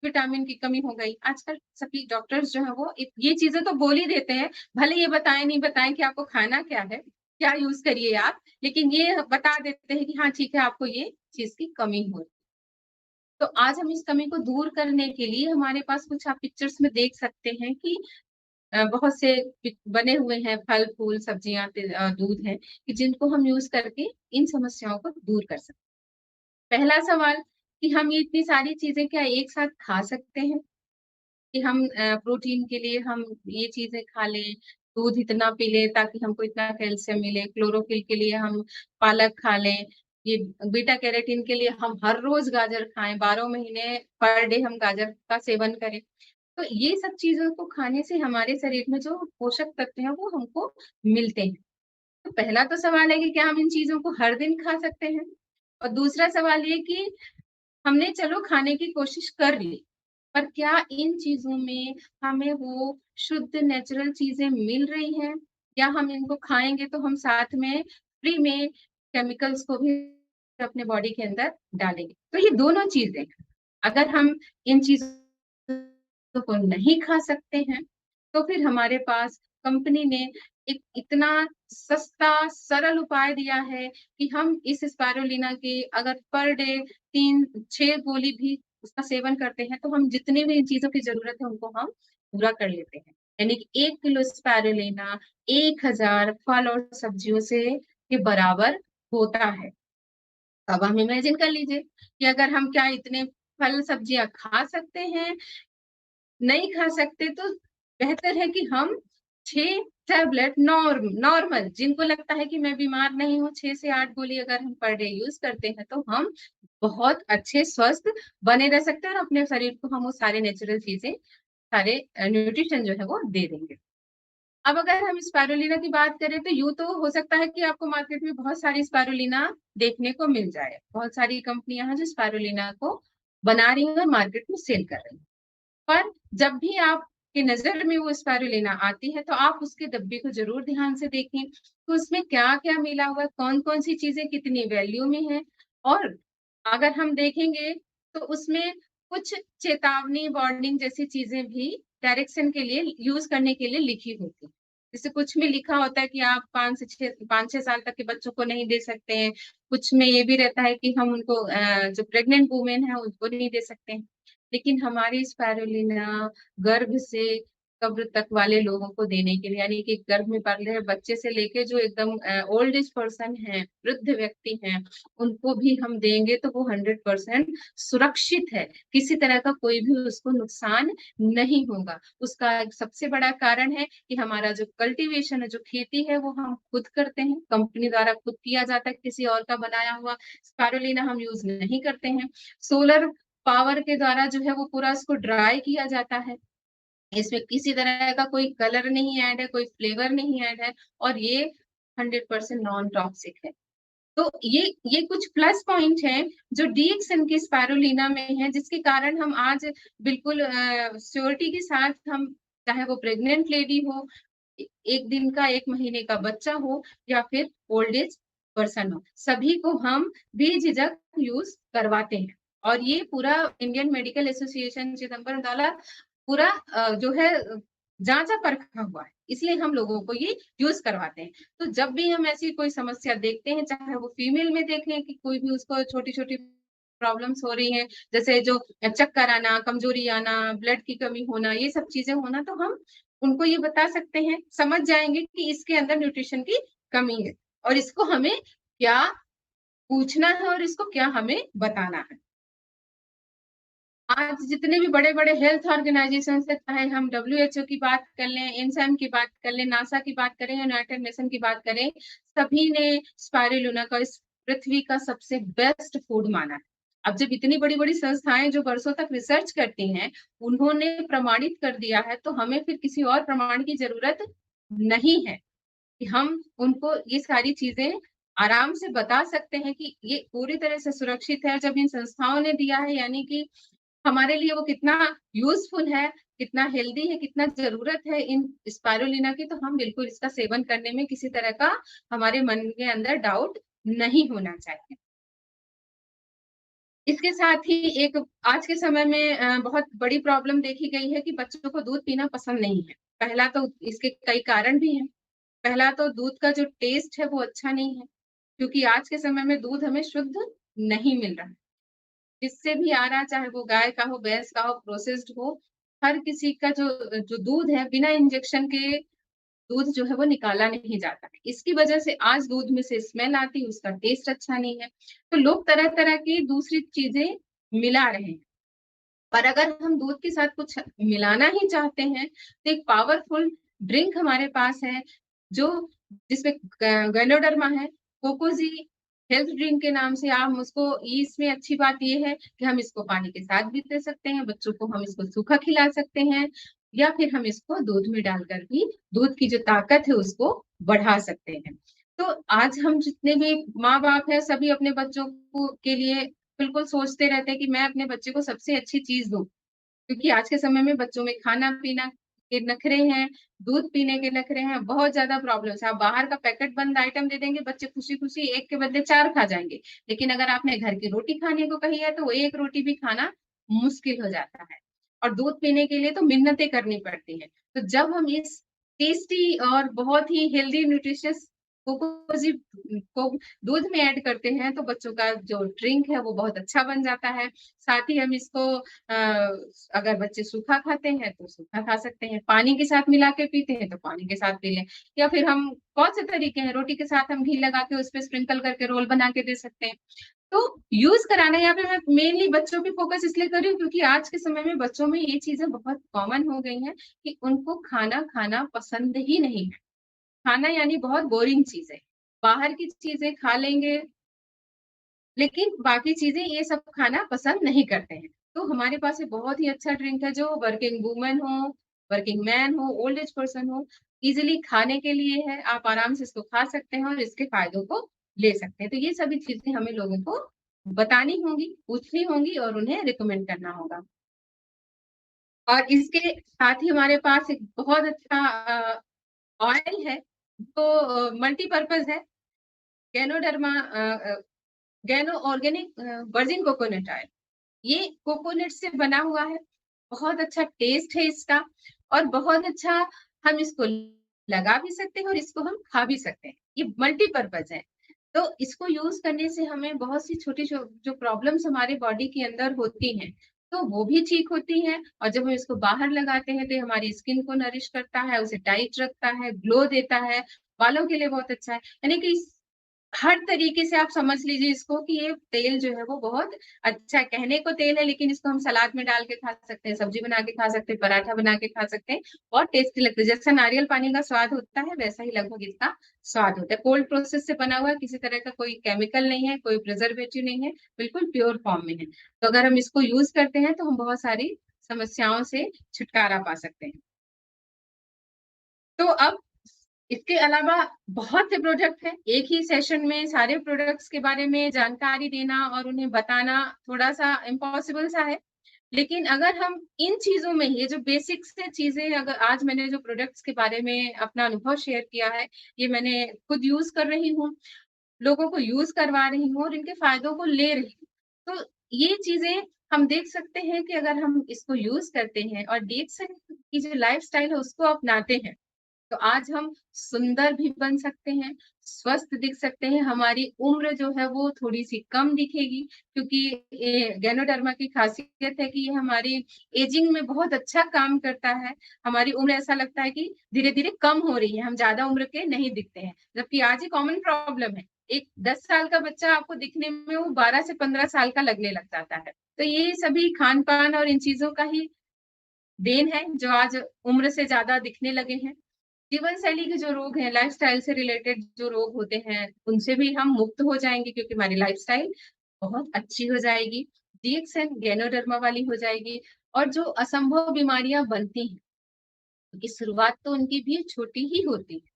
विटामिन की कमी हो गई। आजकल सभी डॉक्टर्स जो हैं वो ये चीज़ें तो बोल ही देते हैं, भले ये बताएँ नहीं बताएँ कि आपको खाना क्या है, क्या यूज़ करिए आप, लेकिन ये बता देते हैं कि हाँ ठीक है, आपको ये चीज़ की कमी हो। तो आज हम इस कमी को दूर करने के लिए हमारे पास कुछ आप पिक्चर्स में देख सकते हैं कि बहुत से बने हुए हैं फल-फूल, सब्जियाँ, दूध हैं कि जिनको हम यूज़ करके इन समस्याओं को दूर कर सकते हैं। पहला सवाल कि हम ये इतनी सारी चीज़ें क्या एक साथ खा सकते हैं? कि हम प्रोटीन के लिए हम ये चीज़ें खा लें, दूध इतना पी लें ताकि हमको इतना कैल्शियम मिले, क्लोरोफिल के लिए हम पालक खा लें, ये बीटा कैरोटीन के लिए हम हर रोज़ गाजर खाएँ, 12 महीने पर डे हम गाजर का सेवन करें। तो ये सब चीज़ों को खाने से हमारे शरीर में जो पोषक तत्व हैं, वो हमको मिलते हैं। तो पहला तो सवाल है कि क्या हम इन चीज़ों को हर दिन खा सकते हैं? और दूसरा सवाल ये कि हमने चलो खाने की कोशिश कर ली, पर क्या इन चीज़ों में हमें वो शुद्ध नेचुरल चीज़ें मिल रही हैं? या हम इनको खाएँगे तो हम साथ में फ्री में केमिकल्स को भी अपने बॉडी के अंदर डालेंगे। तो ये दोनों चीज़ें, अगर हम इन चीज़ों को नहीं खा सकते हैं, तो फिर हमारे पास कंपनी ने एक इतना सस्ता, सरल उपाय दिया है कि हम इस स्पाइरुलिना की अगर पर डे 3-6 गोली भी उसका सेवन करते हैं, तो हम जितनी भी इन चीज़ों की ज़रूरत है, उनको हम पूरा कर लेते हैं। यानी कि 1 किलो स्पाइरुलिना 1000 फल और सब्जियों से के बराबर होता है। अब हम इमेजिन कर लीजिए कि अगर हम क्या इतने फल सब्जियाँ खा सकते हैं? नहीं खा सकते तो बेहतर है कि हम 6 टैबलेट नॉर्मल जिनको लगता है कि मैं बीमार नहीं हूँ, 6 से 8 गोली अगर हम पर डे यूज़ करते हैं, तो हम बहुत अच्छे स्वस्थ बने रह सकते हैं और अपने शरीर को हम वो सारे नेचुरल चीज़ें, सारे न्यूट्रिशन जो है वो दे देंगे। अब अगर हम स्पाइरुलिना की बात करें तो यूँ तो हो सकता है कि आपको मार्केट में बहुत सारी स्पाइरुलिना देखने को मिल जाए। बहुत सारी कंपनियाँ हैं जो स्पाइरुलिना को बना रही हैं और मार्केट में सेल कर रही हैं। पर जब भी आपकी नज़र में वो स्पाइरुलिना आती है, तो आप उसके डब्बे को ज़रूर ध्यान से देखें, तो उसमें क्या-क्या मिला हुआ है, कौन-कौन सी चीज़ें कितनी वैल्यू में हैं और अगर हम देखेंगे, तो उसमें कुछ चेतावनी, वार्निंग जैसी चीज़ें भी डायरेक्शन के लिए यूज़ करने के लिए लिखी होती हैं। जैसे कुछ में लिखा होता है कि आप 5-6 साल तक के बच्चों को नहीं दे सकते हैं, कुछ में ये भी रहता है कि हम उनको जो प्रेग्नेंट वुमेन है, उनको नहीं दे सकते हैं। लेकिन हमारी स्पाइरुलिना गर्भ से कब्र तक वाले लोगों को देने के लिए यानी कि गर्भ में पल रहे बच्चे से लेके जो एकदम ओल्ड एज पर्सन हैं, वृद्ध व्यक्ति हैं, उनको भी हम देंगे तो वो 100% सुरक्षित है। किसी तरह का कोई भी उसको नुकसान नहीं होगा। उसका एक सबसे बड़ा कारण है कि हमारा जो कल्टीवेशन है, जो खेती है वो हम खुद करते हैं, कंपनी द्वारा खुद किया जाता है, किसी और का बनाया हुआ स्पाइरुलिना हम यूज़ नहीं करते हैं। सोलर पावर के द्वारा जो है वो पूरा उसको ड्राई किया जाता है। इसमें किसी तरह का कोई कलर नहीं ऐड है, कोई फ्लेवर नहीं ऐड है और ये 100% नॉन टॉक्सिक है। तो ये कुछ प्लस पॉइंट हैं जो डीएक्सएन की स्पाइरुलिना में है जिसके कारण हम आज बिल्कुल श्योरिटी के साथ हम चाहे वो प्रेग्नेंट लेडी हो, 1 दिन का 1 महीने का बच्चा हो या फिर ओल्ड एज पर्सन हो, सभी को हम बेझिझक यूज़ करवाते हैं। और ये पूरा इंडियन मेडिकल एसोसिएशन चिदंबरम द्वारा पूरा जो है जाँचा-परखा हुआ है। इसलिए हम लोगों को ये यूज़ करवाते हैं। तो जब भी हम ऐसी कोई समस्या देखते हैं, चाहे वो फीमेल में देखें कि कोई भी उसको छोटी-छोटी प्रॉब्लम्स हो रही हैं, जैसे जो चक्कर आना, कमज़ोरी आना, ब्लड की कमी होना, ये सब चीज़ें होना, तो हम उनको ये बता सकते हैं, समझ जाएँगे कि इसके अंदर न्यूट्रिशन की कमी है और इसको हमें क्या पूछना है और इसको क्या हमें बताना है। आज जितने भी बड़े-बड़े हेल्थ ऑर्गेनाइजेशंस हैं, चाहे हम डब्ल्यूएचओ की बात कर लें, इनसैम की बात कर लें, नासा की बात करें, यूनाइटेड नेशन की बात करें, सभी ने स्पाइरुलिना को इस पृथ्वी का सबसे बेस्ट फूड माना है। अब जब इतनी बड़ी-बड़ी संस्थाएँ जो वर्षों तक रिसर्च करती हैं, उन्होंने प्रमाणित कर दिया है, तो हमें फिर किसी और प्रमाण की ज़रूरत नहीं है। कि हम उनको ये सारी चीज़ें आराम से बता सकते हैं कि ये पूरी तरह से सुरक्षित है। जब इन संस्थाओं ने दिया है यानी कि हमारे लिए वो कितना यूज़फुल है, कितना हेल्दी है, कितना ज़रूरत है इन स्पाइरुलिना की, तो हम बिल्कुल इसका सेवन करने में किसी तरह का हमारे मन के अंदर डाउट नहीं होना चाहिए। इसके साथ ही एक आज के समय में बहुत बड़ी प्रॉब्लम देखी गई है कि बच्चों को दूध पीना पसंद नहीं है। पहला तो इसके कई कारण भी हैं। पहला तो दूध का जो टेस्ट है वो अच्छा नहीं है, क्योंकि आज के समय में दूध हमें शुद्ध नहीं मिल रहा है। जिससे भी आ रहा है चाहे वो गाय का हो, भैंस का हो, प्रोसेस्ड हो, हर किसी का जो जो दूध है बिना इंजेक्शन के दूध जो है वो निकाला नहीं जाता है। इसकी वजह से आज दूध में से स्मेल आती है, उसका टेस्ट अच्छा नहीं है। तो लोग तरह-तरह की दूसरी चीज़ें मिला रहे हैं। पर अगर हम दूध के साथ कुछ मिलाना ही चाहते हैं, तो एक पावरफुल ड्रिंक हमारे पास है, जो जिसमें गैनोडर्मा है, कोकोज़ी हेल्थ ड्रिंक के नाम से आप उसको इसमें अच्छी बात ये है कि हम इसको पानी के साथ भी दे सकते हैं, बच्चों को हम इसको सूखा खिला सकते हैं या फिर हम इसको दूध में डालकर भी दूध की जो ताकत है उसको बढ़ा सकते हैं। तो आज हम जितने भी माँ-बाप हैं, सभी अपने बच्चों को के लिए बिल्कुल सोचते रहते हैं कि मैं अपने बच्चे को सबसे अच्छी चीज़ दूँ। क्योंकि आज के समय में बच्चों में खाना-पीना के नखरे हैं, दूध पीने के नखरे हैं, बहुत ज़्यादा प्रॉब्लम्स है। आप बाहर का पैकेट बंद आइटम दे देंगे, बच्चे खुशी-खुशी 1 के बदले 4 खा जाएँगे। लेकिन अगर आपने घर की रोटी खाने को कही है, तो वो 1 रोटी भी खाना मुश्किल हो जाता है। और दूध पीने के लिए तो मिन्नतें करनी पड़ती हैं। तो जब हम इस टेस्टी और बहुत ही हेल्दी न्यूट्रिशियस कोकोज़ी को दूध में ऐड करते हैं, तो बच्चों का जो ड्रिंक है, वो बहुत अच्छा बन जाता है। साथ ही हम इसको अगर बच्चे सूखा खाते हैं तो सूखा खा सकते हैं, पानी के साथ मिला के पीते हैं तो पानी के साथ पी लें या फिर हम कौन से तरीके हैं रोटी के साथ हम घी लगा के उसपे स्प्रिंकल करके रोल बना के दे सकते हैं। तो यूज़ कराना यहाँ पे मैं मेनली बच्चों पे फ़ोकस इसलिए कर रही हूँ क्योंकि आज के समय में बच्चों में ये चीज़ें बहुत कॉमन हो गई हैं कि उनको खाना खाना पसंद ही नहीं है। खाना यानी बहुत बोरिंग चीज़ है। बाहर की चीज़ें खा लेंगे लेकिन बाकी चीज़ें ये सब खाना पसंद नहीं करते हैं। तो हमारे पास एक बहुत ही अच्छा ड्रिंक है जो वर्किंग वूमेन हो, वर्किंग मैन हो, ओल्ड एज पर्सन हो, ईज़िली खाने के लिए है। आप आराम से इसको खा सकते हैं और इसके फ़ायदों को ले सकते हैं। तो ये सभी चीज़ें हमें लोगों को बतानी होंगी, पूछनी होंगी और उन्हें रिकमेंड करना होगा। और इसके साथ ही हमारे पास एक बहुत अच्छा ऑयल है, जो मल्टीपर्पज़ है। Ganoderma गैनो organic virgin coconut oil. ये कोकोनट से बना हुआ है, बहुत अच्छा टेस्ट है इसका और बहुत अच्छा हम इसको लगा भी सकते हैं और इसको हम खा भी सकते हैं। ये मल्टीपर्पज़ है। तो इसको यूज़ करने से हमें बहुत सी छोटी जो प्रॉब्लम्स हमारे बॉडी के अंदर होती हैं, तो वो भी ठीक होती हैं और जब हम इसको बाहर लगाते हैं, तो ये हमारी स्किन को नरिश करता है, उसे टाइट रखता है, ग्लो देता है, बालों के लिए बहुत अच्छा है। यानी कि हर तरीके से आप समझ लीजिए इसको कि ये तेल जो है वो बहुत अच्छा है। कहने को तेल है लेकिन इसको हम सलाद में डाल के खा सकते हैं, सब्जी बना के खा सकते हैं, पराठा बना के खा सकते हैं। बहुत टेस्टी लगता है। जैसा नारियल पानी का स्वाद होता है वैसा ही लगभग इसका स्वाद होता है। कोल्ड प्रोसेस से बना हुआ है, किसी तरह का कोई केमिकल नहीं है, कोई प्रिजर्वेटिव नहीं है, बिल्कुल प्योर फॉर्म में है। तो अगर हम इसको यूज़ करते हैं तो हम बहुत सारी समस्याओं से छुटकारा पा सकते हैं। तो अब इसके अलावा बहुत से प्रोडक्ट हैं। एक ही सेशन में सारे प्रोडक्ट्स के बारे में जानकारी देना और उन्हें बताना थोड़ा-सा इम्पॉसिबल सा है। लेकिन अगर हम इन चीज़ों में ये जो बेसिक्स से चीज़ें अगर आज मैंने जो प्रोडक्ट्स के बारे में अपना अनुभव शेयर किया है, ये मैंने खुद यूज़ कर रही हूँ, लोगों को यूज़ करवा रही हूँ और इनके फ़ायदों को ले रही हूँ। तो ये चीज़ें हम देख सकते हैं कि अगर हम इसको यूज़ करते हैं और DXN की जो लाइफ़स्टाइल है उसको अपनाते हैं तो आज हम सुंदर भी बन सकते हैं, स्वस्थ दिख सकते हैं, हमारी उम्र जो है वो थोड़ी-सी कम दिखेगी क्योंकि ये गैनोडर्मा की ख़ासियत है कि ये हमारी एजिंग में बहुत अच्छा काम करता है। हमारी उम्र ऐसा लगता है कि धीरे-धीरे कम हो रही है, हम ज़्यादा उम्र के नहीं दिखते हैं, जबकि आज ये कॉमन प्रॉब्लम है। एक 10 साल का बच्चा आपको दिखने में वो 12 से 15 साल का लगने लग जाता है। तो ये सभी खान-पान और इन चीज़ों का ही देन है, जो आज उम्र से ज़्यादा दिखने लगे हैं। जीवन शैली के जो रोग हैं, लाइफ़स्टाइल से रिलेटेड जो रोग होते हैं, उनसे भी हम मुक्त हो जाएँगे क्योंकि हमारी लाइफ़स्टाइल बहुत अच्छी हो जाएगी। डीएक्सएन गैनोडर्मा वाली हो जाएगी और जो असंभव बीमारियाँ बनती हैं, क्योंकि शुरुआत तो उनकी भी छोटी ही होती है।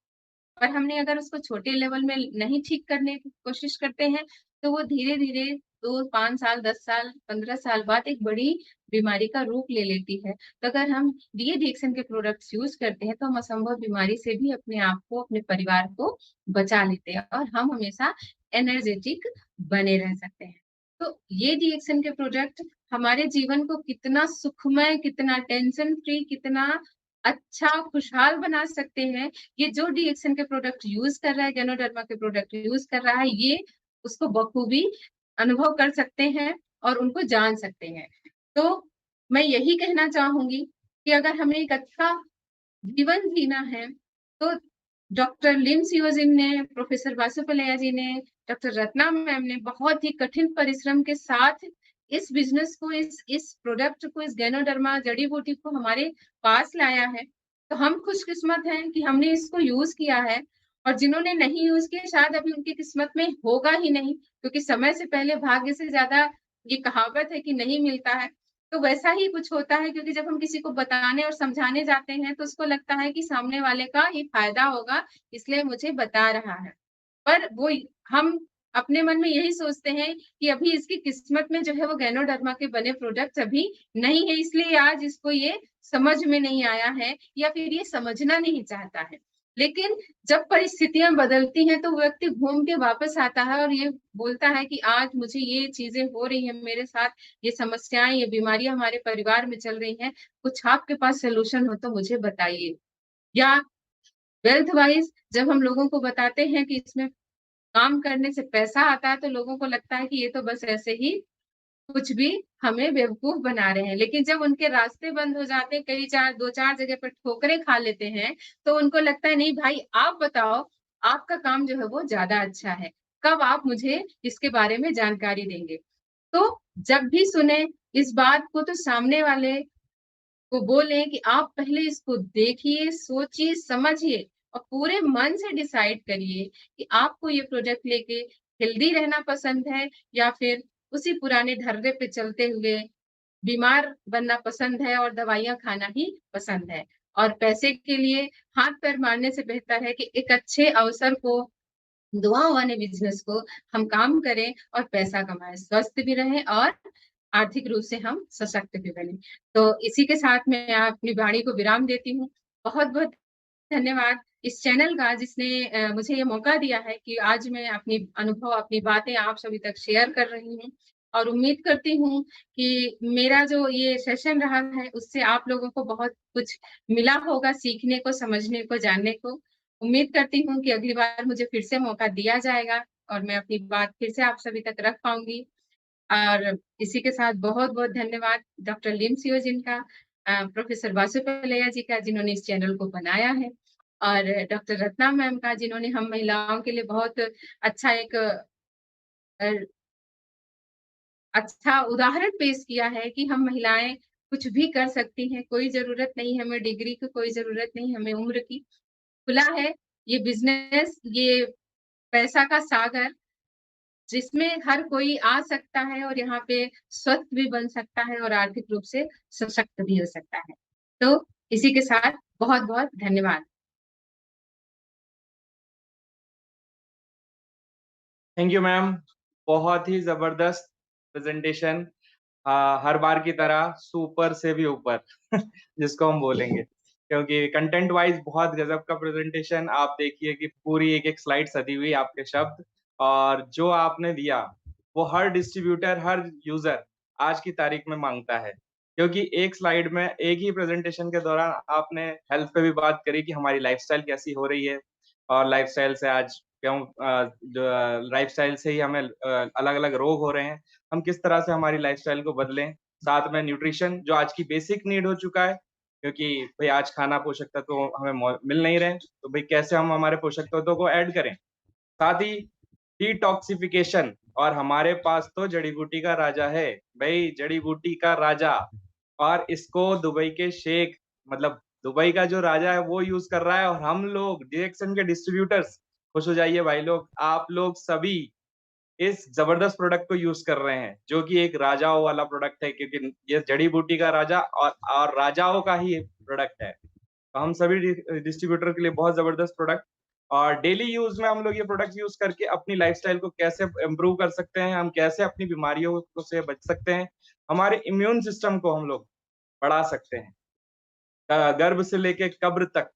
और हमने अगर उसको छोटे लेवल में नहीं ठीक करने की कोशिश करते हैं, तो वो धीरे-धीरे 2, 5 साल, 10 साल, 15 साल बाद एक बड़ी बीमारी का रूप ले लेती है। तो अगर हम डी-एडिक्शन के प्रोडक्ट्स यूज़ करते हैं, तो हम असंभव बीमारी से भी अपने आप को, अपने परिवार को बचा लेते हैं और हम हमेशा एनर्जेटिक बने रह सकते हैं। तो ये डी-एक्शन के प्रोडक्ट हमारे जीवन को कितना सुखमय, कितना टेंशन फ्री, कितना अच्छा, खुशहाल बना सकते हैं, ये जो डीएक्सन के प्रोडक्ट यूज़ कर रहा है, गैनोडर्मा के प्रोडक्ट यूज़ कर रहा है, ये उसको बखूबी अनुभव कर सकते हैं और उनको जान सकते हैं। तो मैं यही कहना चाहूँगी कि अगर हमें एक अच्छा जीवन जीना है, तो डॉक्टर लिम सियोजिन ने, प्रोफ़ेसर वासुपलैया जी ने, डॉक्टर रत्ना मैम ने बहुत ही कठिन परिश्रम के साथ इस बिज़नेस को, इस प्रोडक्ट को, इस गैनोडर्मा जड़ी-बूटी को हमारे पास लाया है। तो हम खुशकिस्मत हैं कि हमने इसको यूज़ किया है और जिन्होंने नहीं यूज़ किया शायद अभी उनकी किस्मत में होगा ही नहीं, क्योंकि समय से पहले भाग्य से ज़्यादा ये कहावत है कि नहीं मिलता है। तो वैसा ही कुछ होता है क्योंकि जब हम किसी को बताने और समझाने जाते हैं तो उसको लगता है कि सामने वाले का ये फ़ायदा होगा, इसलिए मुझे बता रहा है। पर वो इ हम अपने मन में यही सोचते हैं कि अभी इसकी किस्मत में जो है वो गैनोडर्मा के बने प्रोडक्ट्स अभी नहीं है, इसलिए आज इसको ये समझ में नहीं आया है या फिर ये समझना नहीं चाहता है। लेकिन जब परिस्थितियाँ बदलती हैं तो व्यक्ति घूम के वापस आता है और ये बोलता है कि आज मुझे ये चीज़ें हो रही हैं मेरे साथ, ये समस्याएँ, ये बीमारियाँ हमारे परिवार में चल रही हैं, कुछ आपके पास सॉल्यूशन हो तो मुझे बताइए। या वेल्थ वाइज़ जब हम लोगों को बताते हैं कि इसमें काम करने से पैसा आता है, तो लोगों को लगता है कि ये तो बस ऐसे ही कुछ भी हमें बेवकूफ़ बना रहे हैं। लेकिन जब उनके रास्ते बंद हो जाते हैं, कई 2-4 जगह पर ठोकरें खा लेते हैं, तो उनको लगता है नहीं भाई आप बताओ, आपका काम जो है वो ज़्यादा अच्छा है। कब आप मुझे इसके बारे में जानकारी देंगे? तो जब भी सुने इस बात को तो सामने वाले को बोलें कि आप पहले इसको देखिए, सोचिए, समझिए और पूरे मन से डिसाइड करिए कि आपको ये प्रोडक्ट लेके हेल्दी रहना पसंद है या फिर उसी पुराने ढर्रे पे चलते हुए बीमार बनना पसंद है और दवाइयाँ खाना ही पसंद है। और पैसे के लिए हाथ-पैर मारने से बेहतर है कि एक अच्छे अवसर को, दुआ वाले बिज़नेस को हम काम करें और पैसा कमाएँ, स्वस्थ भी रहें और आर्थिक रूप से हम सशक्त भी बनें। तो इसी के साथ मैं अपनी वाणी को विराम देती हूँ। बहुत-बहुत धन्यवाद इस चैनल का जिसने मुझे ये मौका दिया है कि आज मैं अपनी अनुभव, अपनी बातें आप सभी तक शेयर कर रही हूँ और उम्मीद करती हूँ कि मेरा जो ये सेशन रहा है उससे आप लोगों को बहुत कुछ मिला होगा सीखने को, समझने को, जानने को। उम्मीद करती हूँ कि अगली बार मुझे फिर से मौका दिया जाएगा और मैं अपनी बात फिर से आप सभी तक रख पाऊँगी। और इसी के साथ बहुत-बहुत धन्यवाद डॉक्टर लिम सियो जिनका, प्रोफ़ेसर वासुपलैया जी का जिन्होंने इस चैनल को बनाया है और डॉक्टर रत्ना मैम का जिन्होंने हम महिलाओं के लिए बहुत अच्छा एक अच्छा उदाहरण पेश किया है कि हम महिलाएँ कुछ भी कर सकती हैं, कोई ज़रूरत नहीं हमें डिग्री की, कोई ज़रूरत नहीं हमें उम्र की। खुला है ये बिज़नेस, ये पैसा का सागर जिसमें हर कोई आ सकता है और यहाँ पे स्वस्थ भी बन सकता है और आर्थिक रूप से सशक्त भी हो सकता है। तो इसी के साथ बहुत-बहुत धन्यवाद। Thank you ma'am. बहुत ही ज़बरदस्त प्रेज़ेंटेशन, हर बार की तरह सुपर से भी ऊपर जिसको हम बोलेंगे। क्योंकि कंटेंट वाइज़ बहुत गज़ब का प्रेज़ेंटेशन, आप देखिए कि पूरी एक-एक स्लाइड सजी हुई आपके शब्द और जो आपने दिया, वो हर डिस्ट्रीब्यूटर, हर यूज़र आज की तारीख में माँगता है। क्योंकि एक स्लाइड में एक ही प्रेजेंटेशन के दौरान आपने हेल्थ पे भी बात करी कि हमारी लाइफस्टाइल कैसी हो रही है और लाइफस्टाइल से आज क्यों लाइफस्टाइल से ही हमें अलग-अलग रोग हो रहे हैं। हम किस तरह से हमारी लाइफस्टाइल को बदलें। साथ में न्यूट्रिशन जो आज की बेसिक नीड हो चुका है, क्योंकि भई आज खाना पोषक तत्व तो हमें मिल नहीं रहे हैं, तो भई कैसे हम हमारे पोषक तत्वों को ऐड करें। साथ ही डिटॉक्सिफिकेशन और हमारे पास तो जड़ी-बूटी का राजा है, भई जड़ी-बूटी का राजा और इसको दुबई के शेख मतलब दुबई का जो राजा है वो यूज़ कर रहा है और हम लोग डीएक्सन के डिस्ट्रीब्यूटर्स खुश हो जाइए भाई लोग, आप लोग सभी इस ज़बरदस्त प्रोडक्ट को यूज़ कर रहे हैं, जो कि एक राजाओं वाला प्रोडक्ट है क्योंकि ये जड़ी-बूटी का राजा और राजाओं का ही प्रोडक्ट है। तो हम सभी डिस्ट्रीब्यूटर के लिए बहुत ज़बरदस्त प्रोडक्ट और डेली यूज़ में हम लोग ये प्रोडक्ट यूज़ करके अपनी लाइफ़स्टाइल को कैसे इम्प्रूव कर सकते हैं, हम कैसे अपनी बीमारियों को से बच सकते हैं, हमारे इम्यून सिस्टम को हम लोग बढ़ा सकते हैं। गर्भ से लेके कब्र तक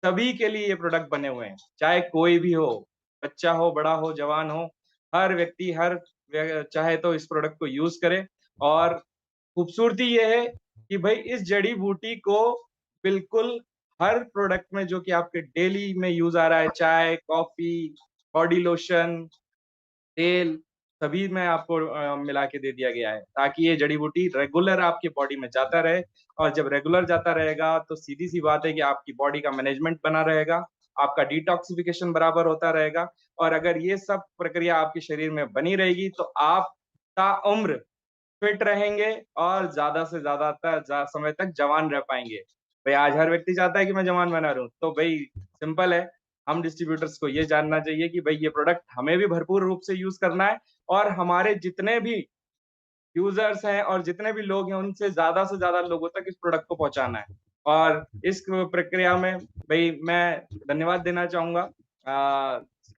सभी के लिए ये प्रोडक्ट बने हुए हैं, चाहे कोई भी हो, बच्चा हो, बड़ा हो, जवान हो, हर व्यक्ति चाहे तो इस प्रोडक्ट को यूज़ करे और खूबसूरती ये है कि भई इस जड़ी-बूटी को बिल्कुल हर प्रोडक्ट में जो कि आपके डेली में यूज़ आ रहा है, चाय, कॉफ़ी, बॉडी लोशन, तेल, सभी में आपको मिला के दे दिया गया है, ताकि ये जड़ी-बूटी रेगुलर आपकी बॉडी में जाता रहे और जब रेगुलर जाता रहेगा, तो सीधी-सी बात है कि आपकी बॉडी का मैनेजमेंट बना रहेगा, आपका डिटॉक्सिफिकेशन बराबर होता रहेगा और अगर ये सब प्रक्रिया आपके शरीर में बनी रहेगी, तो आप ताउम्र फिट रहेंगे और ज़्यादा से ज़्यादा समय तक जवान रह पाएँगे। भई आज हर व्यक्ति चाहता है कि मैं जवान बना रहूँ, तो भई सिंपल है, हम डिस्ट्रीब्यूटर्स को ये जानना चाहिए कि भई ये प्रोडक्ट हमें भी भरपूर रूप से यूज़ करना है और हमारे जितने भी यूज़र्स हैं और जितने भी लोग हैं, उनसे ज़्यादा से ज़्यादा लोगों तक इस प्रोडक्ट को पहुँचाना है। और इस प्रक्रिया में भई मैं धन्यवाद देना चाहूँगा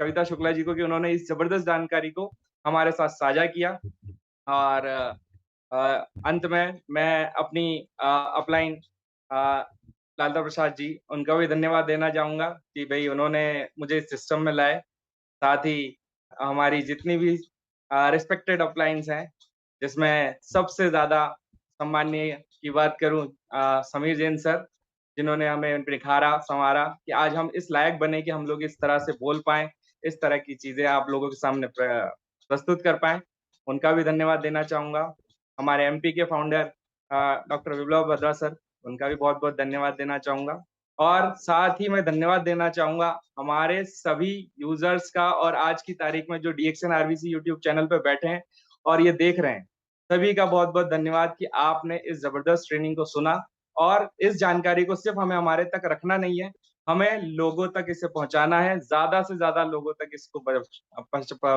कविता शुक्ला जी को कि उन्होंने इस ज़बरदस्त जानकारी को हमारे साथ साझा किया और अंत में मैं अपनी अपलाइन अ, लालता प्रसाद जी, उनका भी धन्यवाद देना चाहूँगा कि भई उन्होंने मुझे इस सिस्टम में लाए। साथ ही हमारी जितनी भी रिस्पेक्टेड अपलाइन्स हैं, जिसमें सबसे ज़्यादा सम्माननीय की बात करूँ समीर जैन सर, जिन्होंने हमें निखारा, संवारा कि आज हम इस लायक बने कि हम लोग इस तरह से बोल पाएँ, इस तरह की चीज़ें आप लोगों के सामने प्रस्तुत कर पाएँ। उनका भी धन्यवाद देना चाहूँगा। हमारे एमपी के फाउंडर डॉक्टर विप्लव बत्रा सर, उनका भी बहुत-बहुत धन्यवाद देना चाहूँगा। और साथ ही मैं धन्यवाद देना चाहूँगा हमारे सभी यूज़र्स का और आज की तारीख में जो डीएक्सन आरबीसी यूट्यूब चैनल पे बैठे हैं और ये देख रहे हैं। सभी का बहुत-बहुत धन्यवाद कि आपने इस ज़बरदस्त ट्रेनिंग को सुना और इस जानकारी को सिर्फ़ हमें हमारे तक रखना नहीं है, हमें लोगों तक इसे पहुँचाना है, ज़्यादा से ज़्यादा लोगों तक इसको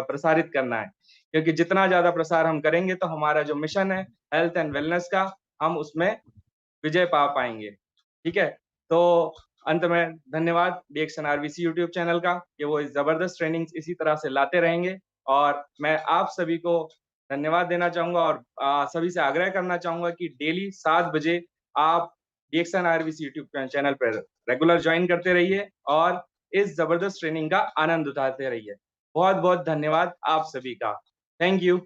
प्रसारित करना है। क्योंकि जितना ज़्यादा प्रसार हम करेंगे तो हमारा जो मिशन है हेल्थ एंड वेलनेस का, हम उसमें विजय पा पाएँगे। ठीक है? तो अंत में धन्यवाद डीएक्सन आरबीसी यूट्यूब चैनल का कि वो इस ज़बरदस्त ट्रेनिंग्स इसी तरह से लाते रहेंगे और मैं आप सभी को धन्यवाद देना चाहूँगा और सभी से आग्रह करना चाहूँगा कि डेली 7 बजे आप डीएक्सन आरबीसी यूट्यूब चैनल पर रेगुलर जॉइन करते रहिए और इस ज़बरदस्त ट्रेनिंग का आनंद उठाते रहिए। बहुत-बहुत धन्यवाद आप सभी का। Thank you.